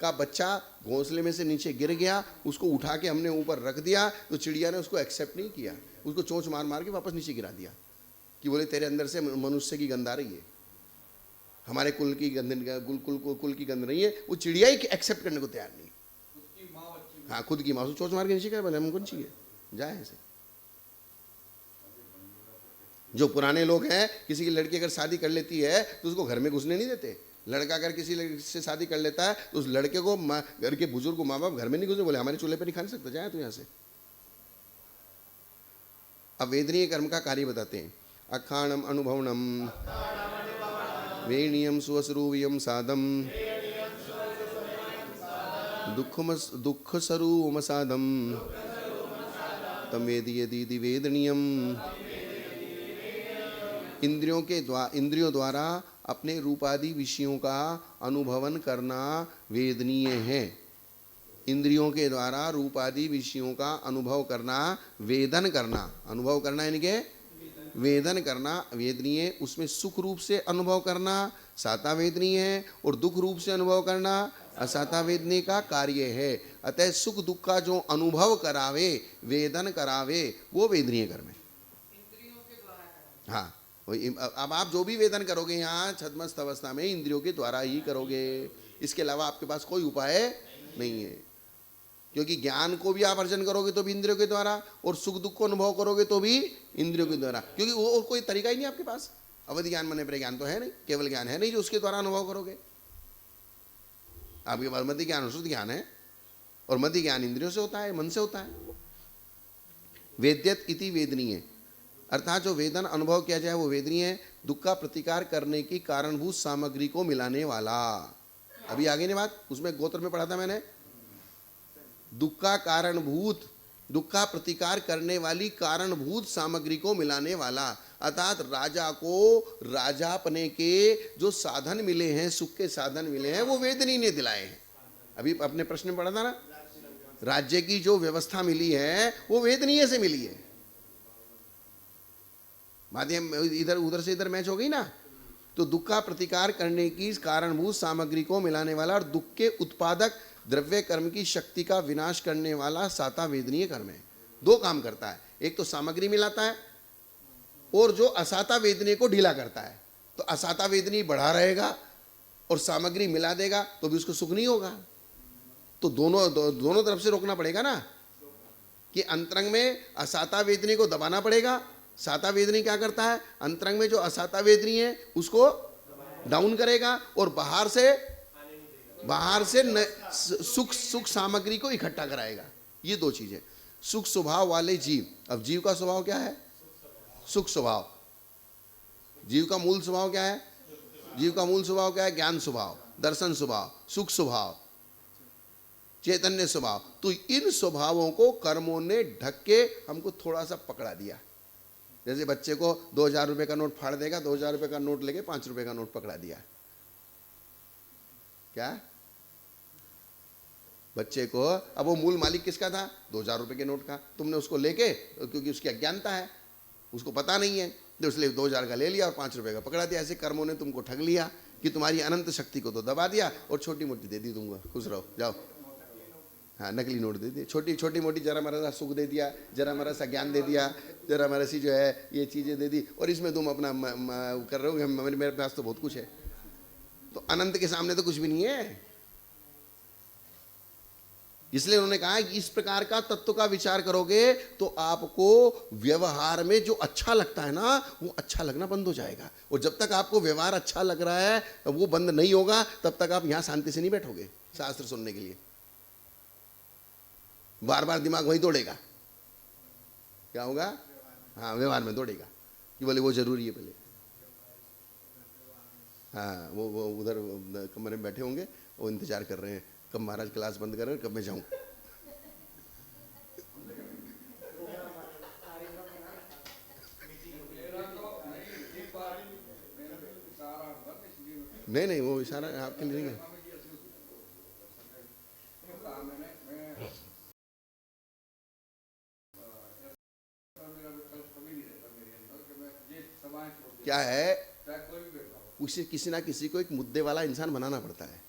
का बच्चा घोंसले में से नीचे गिर गया, उसको उठा के हमने ऊपर रख दिया, तो चिड़िया ने उसको एक्सेप्ट नहीं किया, उसको चोंच मार मार के वापस नीचे गिरा दिया कि बोले तेरे अंदर से मनुष्य की गंध आ रही है, हमारे कुल की गंध, कुल की गंध नहीं है। वो चिड़िया ही एक्सेप्ट करने को तैयार नहीं। हाँ, खुद की माँ उसको चोंच मार के नीचे गिरा, बोले हमको नहीं चाहिए, जाए ऐसे। जो पुराने लोग हैं, किसी की लड़की अगर शादी कर लेती है तो उसको घर में घुसने नहीं देते। लड़का अगर किसी से शादी कर लेता है तो उस लड़के को घर के बुजुर्ग को, माँ बाप घर में नहीं घुसने, बोले हमारे चूल्हे पे नहीं खा सकता, जाए तो यहाँ से। अब वेदनीय कर्म का कार्य बताते हैं। अखाणम अनुभवनम वेणीयम सुवसरूवियम साधम दुख स्वरूपम साधम तम वेदी यदि वेदनीयम। इंद्रियों द्वारा अपने रूपादि विषयों का अनुभवन करना वेदनीय है। इंद्रियों के द्वारा रूपादि विषयों का अनुभव करना, वेदन करना, अनुभव करना यानी कि वेदन करना वेदनीय। उसमें सुख रूप से अनुभव करना साता वेदनीय है, और दुख रूप से अनुभव करना असाता वेदनीय का कार्य है। अतः सुख दुख का जो अनुभव करावे, वेदन करावे, वो वेदनीय कर्म है। हाँ, अब आप जो भी वेदन करोगे यहाँ छद्मस्त अवस्था में, इंद्रियों के द्वारा ही करोगे, इसके अलावा आपके पास कोई उपाय नहीं है। क्योंकि ज्ञान को भी आप अर्जन करोगे तो भी इंद्रियों के द्वारा, और सुख दुख को अनुभव करोगे तो भी इंद्रियों के द्वारा, क्योंकि वो और कोई तरीका ही नहीं आपके पास। अवधि ज्ञान, मन ज्ञान तो है नहीं, केवल ज्ञान है नहीं जो उसके द्वारा अनुभव करोगे। आपके पास मति ज्ञान, श्रुत ज्ञान है, और मति ज्ञान इंद्रियों से होता है, मन से होता है। वेद्यत इति वेदनीय, अर्थात जो वेदन अनुभव किया जाए वो वेदनीय है। दुख का प्रतिकार करने की कारणभूत सामग्री को मिलाने वाला। अभी आगे ने बात, उसमें गोत्र में पढ़ा था मैंने, दुख का कारणभूत, दुख का प्रतिकार करने वाली कारणभूत सामग्री को मिलाने वाला। अर्थात राजा को राजापने के जो साधन मिले हैं, सुख के साधन मिले हैं, वो वेदनी ने दिलाए हैं। अभी अपने प्रश्न में पढ़ा था ना, राज्य की जो व्यवस्था मिली है वो वेदनीय से मिली है। माध्यम इधर उधर से इधर मैच हो गई ना। तो दुख का प्रतिकार करने की कारणभूत सामग्री को मिलाने वाला और दुख के उत्पादक द्रव्य कर्म की शक्ति का विनाश करने वाला साता वेदनीय कर्म है। दो काम करता है, एक तो सामग्री मिलाता है और जो असाता वेदनीय को ढीला करता है। तो असाता वेदनीय बढ़ा रहेगा और सामग्री मिला देगा तो भी उसको सुख नहीं होगा। तो दोनों तरफ से रोकना पड़ेगा ना, कि अंतरंग में असाता वेदनी को दबाना पड़ेगा। साता वेदनी क्या करता है, अंतरंग में जो असाता वेदनी है उसको डाउन करेगा और बाहर से सुख सामग्री को इकट्ठा कराएगा। ये दो चीजें। सुख स्वभाव वाले जीव, अब जीव का स्वभाव क्या है, सुख स्वभाव। जीव का मूल स्वभाव क्या है, जीव का मूल स्वभाव क्या है, ज्ञान स्वभाव, दर्शन स्वभाव, सुख स्वभाव, चैतन्य स्वभाव। तो इन स्वभावों को कर्मों ने ढक के हमको थोड़ा सा पकड़ा दिया। जैसे बच्चे को 2000 रुपए का नोट फाड़ देगा, 2000 रुपए का नोट लेके 5 रुपए का नोट पकड़ा दिया। क्या बच्चे को, अब वो मूल मालिक किसका था, 2000 रुपए के नोट का। तुमने उसको लेके, क्योंकि उसकी अज्ञानता है, उसको पता नहीं है, तो इसलिए 2000 का ले लिया और 5 रुपए का पकड़ा दिया। ऐसे कर्मों ने तुमको ठग लिया कि तुम्हारी अनंत शक्ति को तो दबा दिया और छोटी मोटी दे दी तुमको, खुश रहो जाओ। हाँ, नकली नोट दे दिए, छोटी मोटी जरा मरा सा सुख दे दिया, जरा मरा सा ज्ञान दे दिया, जरा मरा सी जो है ये चीज़ें दे दी, और इसमें तुम अपना कर रहे हो मेरे पास तो बहुत कुछ है। तो अनंत के सामने तो कुछ भी नहीं है। इसलिए उन्होंने कहा कि इस प्रकार का तत्व का विचार करोगे तो आपको व्यवहार में जो अच्छा लगता है ना, वो अच्छा लगना बंद हो जाएगा। और जब तक आपको व्यवहार अच्छा लग रहा है वो बंद नहीं होगा, तब तक आप यहां शांति से नहीं बैठोगे शास्त्र सुनने के लिए। बार बार दिमाग वही दौड़ेगा। क्या होगा, हाँ, व्यवहार में दौड़ेगा कि बोले वो जरूरी है पहले। हाँ, वो उधर कमरे में बैठे होंगे, वो इंतजार कर रहे हैं कब महाराज क्लास बंद कर रहे हैं, कब मैं जाऊं। नहीं, वो इशारा आपके लिए नहीं है। क्या है, किसी ना किसी को एक मुद्दे वाला इंसान बनाना पड़ता है।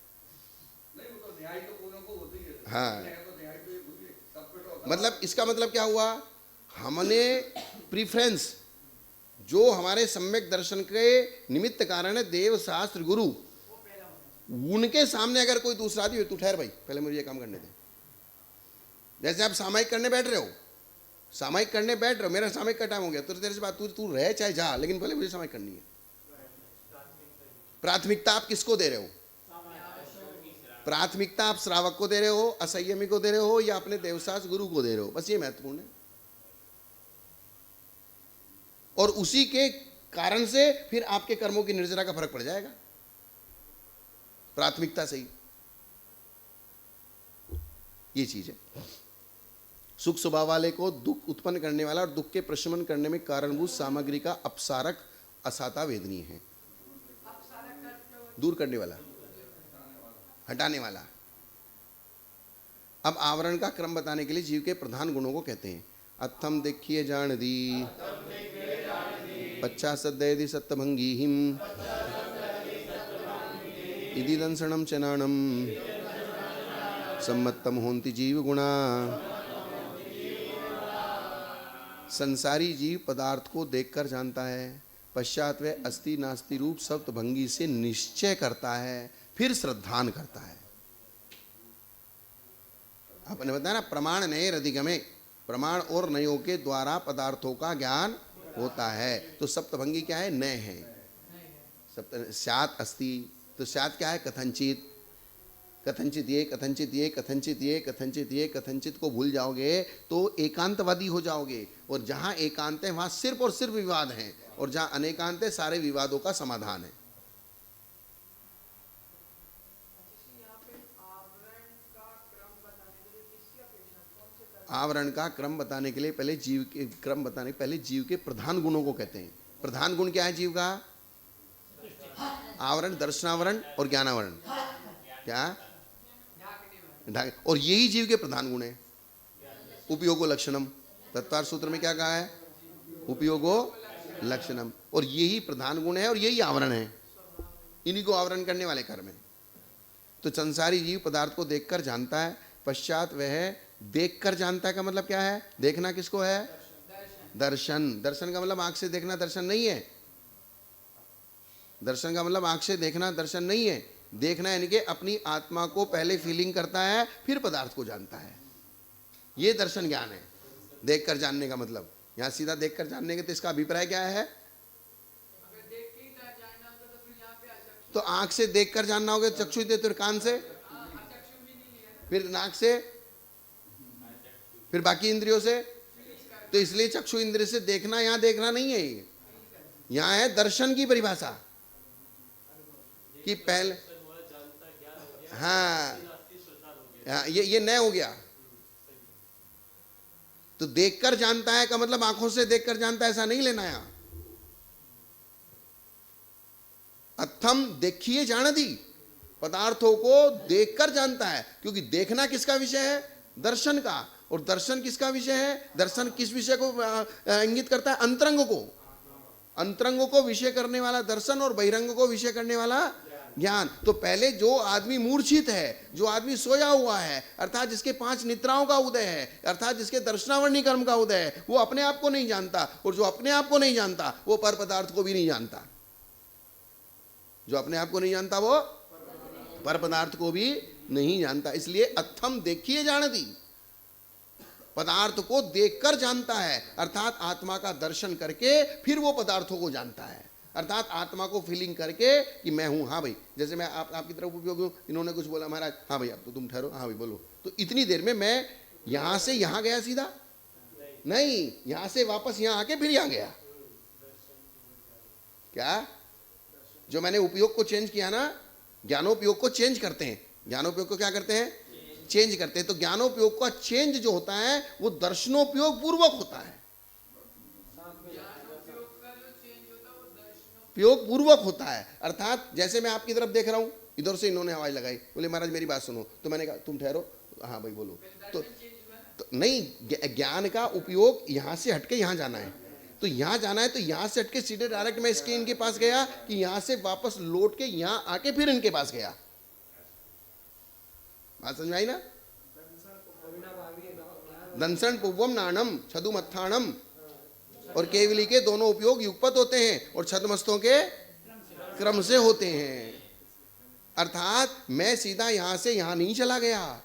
हाँ, मतलब इसका मतलब क्या हुआ, हमने प्रीफरेंस जो हमारे सम्यक दर्शन के निमित्त कारण है, देव शास्त्र गुरु, उनके सामने अगर कोई दूसरा आदमी, तू ठहर भाई पहले मुझे ये काम करने दे। जैसे आप सामायिक करने बैठ रहे हो, मेरा सामायिक का टाइम हो गया, तो तेरे से बात, तू रह चाहे जा, लेकिन पहले मुझे सामायिक करनी है। प्राथमिकता आप किसको दे रहे हो, प्राथमिकता आप श्रावक को दे रहे हो, असंयमी को दे रहे हो, या अपने देवशास्त्र गुरु को दे रहे हो, बस ये महत्वपूर्ण है। और उसी के कारण से फिर आपके कर्मों की निर्जरा का फर्क पड़ जाएगा, प्राथमिकता से ही। ये चीज है। सुख स्वभाव वाले को दुख उत्पन्न करने वाला और दुख के प्रशमन करने में कारणभूत सामग्री का अपसारक असाता वेदनीय है। दूर करने वाला, हटाने वाला। अब आवरण का क्रम बताने के लिए जीव के प्रधान गुणों को कहते हैं। अत्थम देखिए जान दी, पच्चा सद्यदि सत्यभंगी हिम, इदि दंसणम चनाणम, सम्मत्तम होन्ति जीव गुणा। संसारी जीव पदार्थ को देखकर जानता है, पश्चात वह अस्ति नास्ति रूप सप्तभंगी से निश्चय करता है, फिर श्रद्धान करता है। आपने बताया ना, प्रमाण नये रधिगमे, प्रमाण और नयों के द्वारा पदार्थों का ज्ञान होता है। तो सप्तभंगी क्या है, नय है। सप्त स्यात् अस्ति, तो स्यात् क्या है, कथंचित, कथंचित ये, कथंचित ये, कथंचित ये, कथंचित ये, कथंचित को भूल जाओगे तो एकांतवादी हो जाओगे। और जहां एकांत है वहां सिर्फ और सिर्फ विवाद है, और जहां अनेकांत है सारे विवादों का समाधान है। आवरण का क्रम बताने के लिए पहले जीव के क्रम बताने पहले जीव के प्रधान गुणों को कहते हैं। प्रधान गुण क्या है जीव का? आवरण, दर्शनावरण और ज्ञानावरण। क्या? और यही जीव के प्रधान गुण है। उपयोगो लक्षणम, तत्वार्थ सूत्र में क्या कहा है? उपयोगो लक्षणम। और यही प्रधान गुण है और यही आवरण है, इन्हीं को आवरण करने वाले कर्म है। तो संसारी जीव पदार्थ को देखकर जानता है, पश्चात वह देखकर जानता है। का मतलब क्या है? देखना किसको है? दर्शन। दर्शन का मतलब आंख से देखना दर्शन नहीं है। दर्शन का मतलब आंख से देखना दर्शन नहीं है। देखना यानी कि अपनी आत्मा को पहले फीलिंग करता है, फिर पदार्थ को जानता है। ये दर्शन ज्ञान है, देखकर जानने का मतलब। यहां सीधा देखकर जानने के तो इसका अभिप्राय क्या है? तो आंख से देखकर जानना होगा, चक्षु दे, तो कान से, फिर नाक से, फिर बाकी इंद्रियों से। तो इसलिए चक्षु इंद्रिय से देखना, यहां देखना नहीं है, ये यहां है दर्शन की परिभाषा कि पहले, हाँ ये नया हो गया। तो देखकर जानता है का मतलब आंखों से देखकर जानता है ऐसा नहीं लेना। यहां अथम देखिए जानती, पदार्थों को देखकर जानता है। क्योंकि देखना किसका विषय है? दर्शन का। और दर्शन किसका विषय है? दर्शन किस विषय को इंगित करता है? अंतरंग को। अंतरंग को विषय करने वाला दर्शन और बहिरंग को विषय करने वाला ज्ञान। तो पहले जो आदमी मूर्छित है, जो आदमी सोया हुआ है, अर्थात जिसके 5 निद्राओं का उदय है, अर्थात जिसके दर्शनावरणी कर्म का उदय है, वो अपने आप को नहीं जानता। और जो अपने आप को नहीं जानता वो पर पदार्थ को भी नहीं जानता। जो अपने आप को नहीं जानता वो पर पदार्थ को भी नहीं जानता। इसलिए अथम देखिए जानती, पदार्थ को देखकर जानता है, अर्थात आत्मा का दर्शन करके फिर वो पदार्थों को जानता है। अर्थात आत्मा को फीलिंग करके कि मैं हूं, हाँ भाई, जैसे मैं आपकी तरफ उपयोगी हूं, इन्होंने कुछ बोला महाराज, हाँ भाई अब तो तुम ठहरो, हाँ भाई बोलो। तो इतनी देर में मैं यहां से यहां गया सीधा नहीं, यहां से वापस यहां आके फिर यहां गया। क्या? जो मैंने उपयोग को चेंज किया ना, ज्ञानोपयोग को चेंज करते हैं। ज्ञानोपयोग को क्या करते हैं? चेंज करते हैं। तो ज्ञानोपयोग का चेंज जो होता है वो दर्शनोपयोग पूर्वक होता है, उपयोग पूर्वक होता है। अर्थात जैसे मैं आपकी तरफ देख रहा हूं, इधर से इन्होंने आवाज लगाई, बोले महाराज मेरी बात सुनो, तो मैंने कहा तुम ठहरो, हाँ भाई बोलो। तो नहीं, ज्ञान का उपयोग यहां से हटके यहां जाना है। तो यहां जाना है तो यहां से हटके सीधे डायरेक्ट मैं इसके इनके पास गया, कि यहां से वापस लौट के यहां आके फिर इनके पास गया। बात समझ में आई ना? दंसन पुव्वम नाणम छदुमत्थाणम और केवली के दोनों उपयोग युगपत होते हैं और छदमस्तों के क्रम से होते हैं। अर्थात मैं सीधा यहां से यहां नहीं चला गया,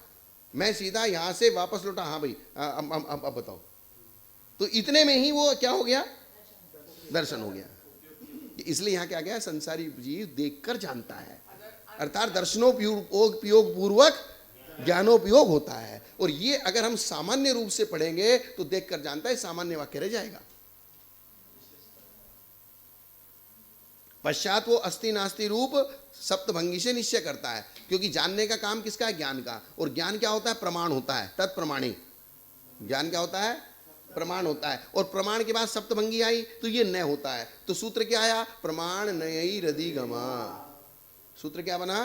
मैं सीधा यहां से वापस लौटा। हाँ भाई अब बताओ। तो इतने में ही वो क्या हो गया? दर्शन हो गया। इसलिए यहां क्या गया? संसारी जीव देखकर जानता है, अर्थात दर्शनोपयोग पूर्वक ज्ञानोपयोग होता है। और ये अगर हम सामान्य रूप से पढ़ेंगे तो देखकर जानता है, सामान्य वाक्य रह जाएगा। पश्चात वो अस्ति नास्ति रूप सप्तभंगी से निश्चय करता है। क्योंकि जानने का काम किसका है? ज्ञान का। और ज्ञान क्या होता है? प्रमाण होता है, तत्प्रमाणी। ज्ञान क्या होता है? प्रमाण होता है। और प्रमाण के बाद सप्तभंगी आई तो ये नय होता है। तो सूत्र क्या आया? प्रमाण नयी रदिगमा। सूत्र क्या बना?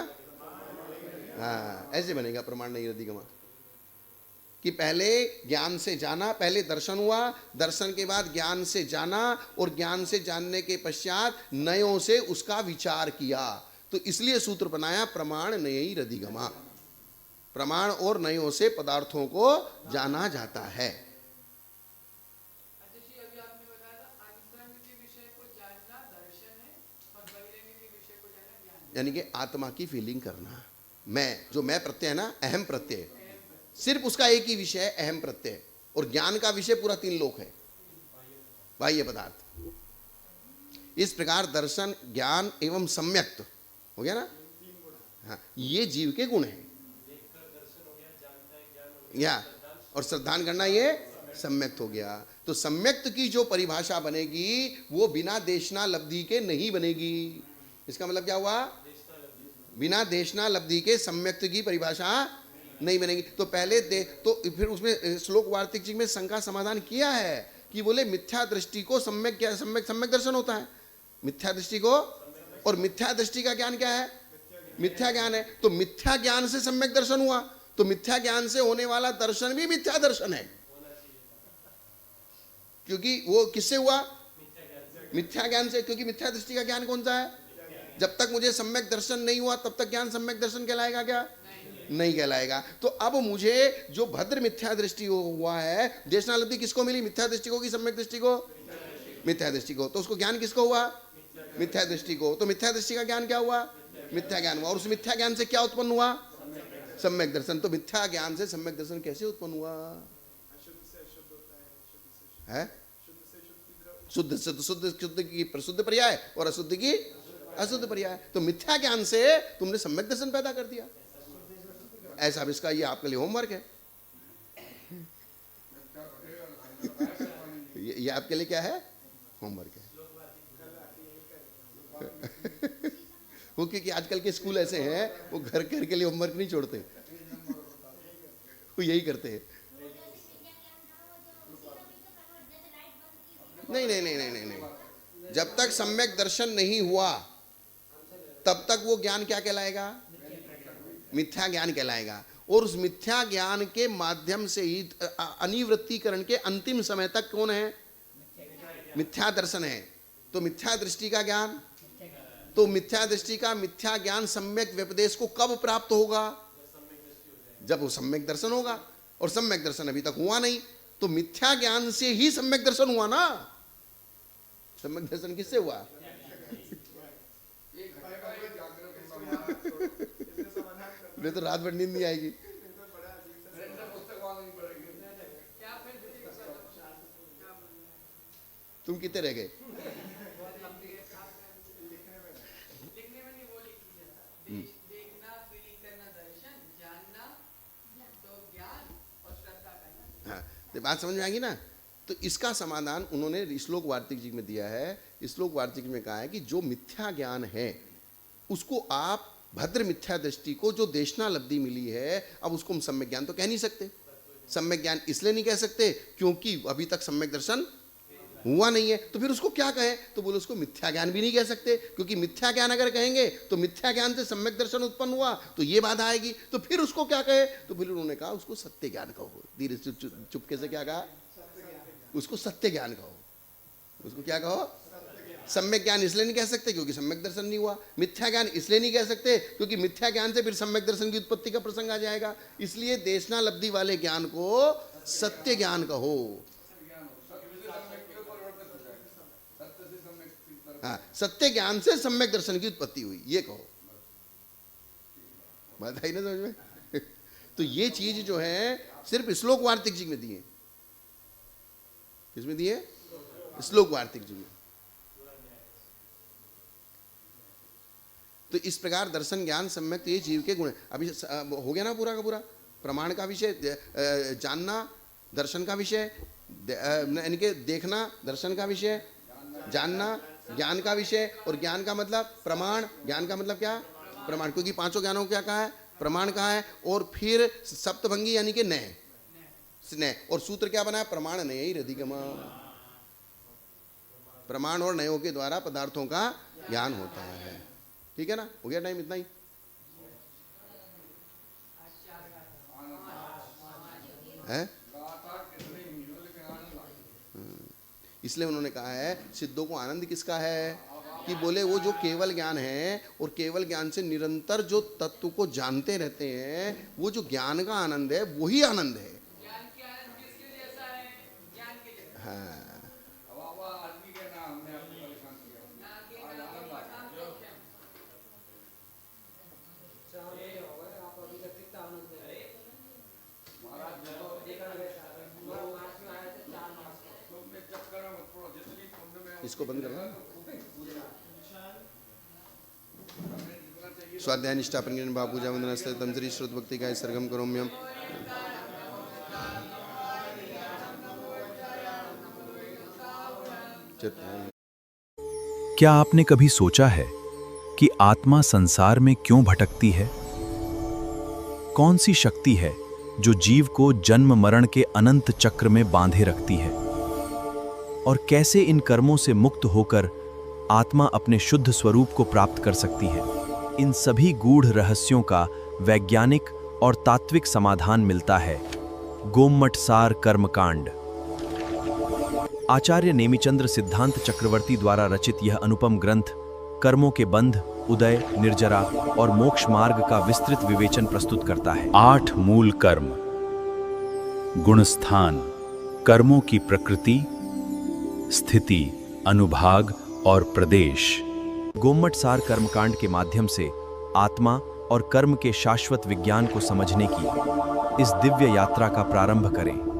हाँ, ऐसे बनेगा प्रमाण नयी रदिगमा, कि पहले ज्ञान से जाना, पहले दर्शन हुआ, दर्शन के बाद ज्ञान से जाना, और ज्ञान से जानने के पश्चात नयों से उसका विचार किया। तो इसलिए सूत्र बनाया प्रमाण नयी रदिगमा। प्रमाण और नयों से पदार्थों को जाना जाता है। यानी कि आत्मा की फीलिंग करना। मैं, जो मैं प्रत्यय है ना, अहम प्रत्यय, सिर्फ उसका एक ही विषय है, अहम प्रत्यय। और ज्ञान का विषय पूरा 3 लोक है, बाह्य पदार्थ। इस प्रकार दर्शन, ज्ञान एवं सम्यक्त हो गया ना। हाँ, ये जीव के गुण हैं। या और श्रद्धान करना ये सम्यक्त हो गया। तो सम्यक्त की जो परिभाषा बनेगी वो बिना देशना लब्धि के नहीं बनेगी। इसका मतलब क्या हुआ? बिना देशना लब्धि के सम्यक्त की परिभाषा नहीं बनेगी। तो पहले दे तो फिर उसमें श्लोक वार्तिक जी में शंका समाधान किया है कि बोले मिथ्या दृष्टि को सम्यक क्या, सम्यक दर्शन होता है मिथ्या दृष्टि को, और मिथ्या दृष्टि का ज्ञान क्या है, मिथ्या ज्ञान है। तो मिथ्या ज्ञान से सम्यक दर्शन हुआ, तो मिथ्या ज्ञान से होने वाला दर्शन भी मिथ्या दर्शन है, क्योंकि वो किससे हुआ, मिथ्या ज्ञान से। क्योंकि मिथ्या दृष्टि का ज्ञान कौन सा है, जब तक मुझे सम्यक दर्शन नहीं हुआ तब तक ज्ञान सम्यक दर्शन कहलाएगा क्या, नहीं कहलाएगा। तो अब मुझे जो भद्र मिथ्या दृष्टि हुआ है, देशनालब्धि किसको मिली, मिथ्या दृष्टि को कि सम्यक दृष्टि को, मिथ्या दृष्टि को। तो उसको ज्ञान किसको हुआ, मिथ्या दृष्टि को। तो मिथ्या दृष्टि का ज्ञान क्या हुआ, मिथ्या ज्ञान हुआ। और उस मिथ्या ज्ञान से क्या उत्पन्न हुआ, सम्यक दर्शन। तो मिथ्या ज्ञान से सम्यक दर्शन कैसे उत्पन्न हुआ है, शुद्ध शुद्ध शुद्ध शुद्ध की प्रशुद्ध पर्याय और अशुद्ध की अशुद्ध पर्याय। तो मिथ्या ज्ञान से तुमने सम्यक दर्शन पैदा कर दिया। ऐसा इसका ये आपके लिए होमवर्क है। ये आपके लिए क्या है, होमवर्क है। वो क्योंकि आजकल के स्कूल ऐसे हैं, वो घर के लिए होमवर्क नहीं छोड़ते, वो यही करते हैं। नहीं नहीं नहीं नहीं नहीं, जब तक सम्यक दर्शन नहीं हुआ तब तक वो ज्ञान क्या कहलाएगा, मिथ्या ज्ञान कहलाएगा। और उस मिथ्या ज्ञान के माध्यम से ही अनिवृत्तीकरण के अंतिम समय तक कौन है, मिथ्या दर्शन है। तो मिथ्या दृष्टि का ज्ञान, तो मिथ्या दृष्टि का मिथ्या ज्ञान सम्यक व्यपदेश को कब प्राप्त होगा, जब वो सम्यक दर्शन होगा। और सम्यक दर्शन अभी तक हुआ नहीं, तो मिथ्या ज्ञान से ही सम्यक दर्शन हुआ ना। सम्यक दर्शन किससे हुआ, नहीं तो रात भर नींद नहीं आएगी। तुम कितने रह गए, देखना, फीलिंग करना दर्शन, जानना तो ज्ञान और श्रद्धा करना। हाँ, तो बात समझ में आएगी ना। तो इसका समाधान उन्होंने श्लोक वार्तिक जी में दिया है। श्लोक वार्तिक में कहा है कि जो मिथ्या ज्ञान है उसको आप भद्र मिथ्या दृष्टि को जो देशनालब्धि मिली है, अब उसको हम सम्यक ज्ञान तो कह नहीं सकते। सम्यक ज्ञान इसलिए नहीं कह सकते क्योंकि अभी तक सम्यक दर्शन हुआ नहीं है। तो फिर उसको क्या कहें, तो बोले उसको मिथ्या ज्ञान भी नहीं कह सकते, क्योंकि मिथ्या ज्ञान अगर कहेंगे तो मिथ्या ज्ञान से सम्यक दर्शन उत्पन्न हुआ तो ये बाधा आएगी। तो फिर उसको क्या कहे, तो फिर उन्होंने कहा उसको सत्य ज्ञान कहो। धीरे से चुपके से क्या कहा, उसको सत्य ज्ञान कहो। उसको क्या कहो, सम्यक ज्ञान इसलिए नहीं कह सकते क्योंकि सम्यक दर्शन नहीं हुआ। मिथ्या ज्ञान इसलिए नहीं कह सकते क्योंकि मिथ्या ज्ञान से फिर सम्यक दर्शन की उत्पत्ति का प्रसंग आ जाएगा। इसलिए देशनालब्धि वाले ज्ञान को सत्य ज्ञान कहो। हाँ, सत्य ज्ञान से सम्यक दर्शन की उत्पत्ति हुई, ये कहो। बात आई ना समझ में। तो ये चीज जो है सिर्फ श्लोक वार्तिक जी में दी है। किसमें दी है, श्लोक वार्तिक जी में। तो इस प्रकार दर्शन ज्ञान सम्यक, ये जीव के गुण है। अभी हो गया ना पूरा का पूरा। प्रमाण का विषय जानना, दर्शन का विषय यानी कि देखना, दर्शन का विषय जानना, ज्ञान का विषय। और ज्ञान का मतलब प्रमाण, ज्ञान का मतलब क्या, प्रमाण। क्योंकि पांचों ज्ञानों को क्या कहा है, प्रमाण कहा है। और फिर सप्तभंगी यानी कि नय, स्नेह। और सूत्र क्या बना है, प्रमाण नय ही रधिगम। प्रमाण और नयों के द्वारा पदार्थों का ज्ञान होता है। ठीक है ना, हो गया टाइम, इतना ही। है इसलिए उन्होंने कहा है सिद्धों को आनंद किसका है, कि बोले वो जो केवल ज्ञान है और केवल ज्ञान से निरंतर जो तत्व को जानते रहते हैं, वो जो ज्ञान का आनंद है वही आनंद है। ज्ञान के आनंद किसके जैसा है, ज्ञान के जैसा। हाँ, इसको बंद करना। स्वाध्याय निष्ठा परिज्ञान भाव पूजा वंदना स्थित तंजरी श्रुत भक्ति का सरगम करोम्यम। क्या आपने कभी सोचा है कि आत्मा संसार में क्यों भटकती है? कौन सी शक्ति है जो जीव को जन्म मरण के अनंत चक्र में बांधे रखती है? और कैसे इन कर्मों से मुक्त होकर आत्मा अपने शुद्ध स्वरूप को प्राप्त कर सकती है? इन सभी गूढ़ रहस्यों का वैज्ञानिक और तात्विक समाधान मिलता है गोमटसार कर्मकांड। आचार्य नेमिचंद्र सिद्धांत चक्रवर्ती द्वारा रचित यह अनुपम ग्रंथ कर्मों के बंध, उदय, निर्जरा और मोक्ष मार्ग का विस्तृत विवेचन प्रस्तुत करता है। 8 मूल कर्म। गुणस्थान, कर्मों की प्रकृति, स्थिति, अनुभाग और प्रदेश। गोमटसार कर्मकांड के माध्यम से आत्मा और कर्म के शाश्वत विज्ञान को समझने की इस दिव्य यात्रा का प्रारंभ करें।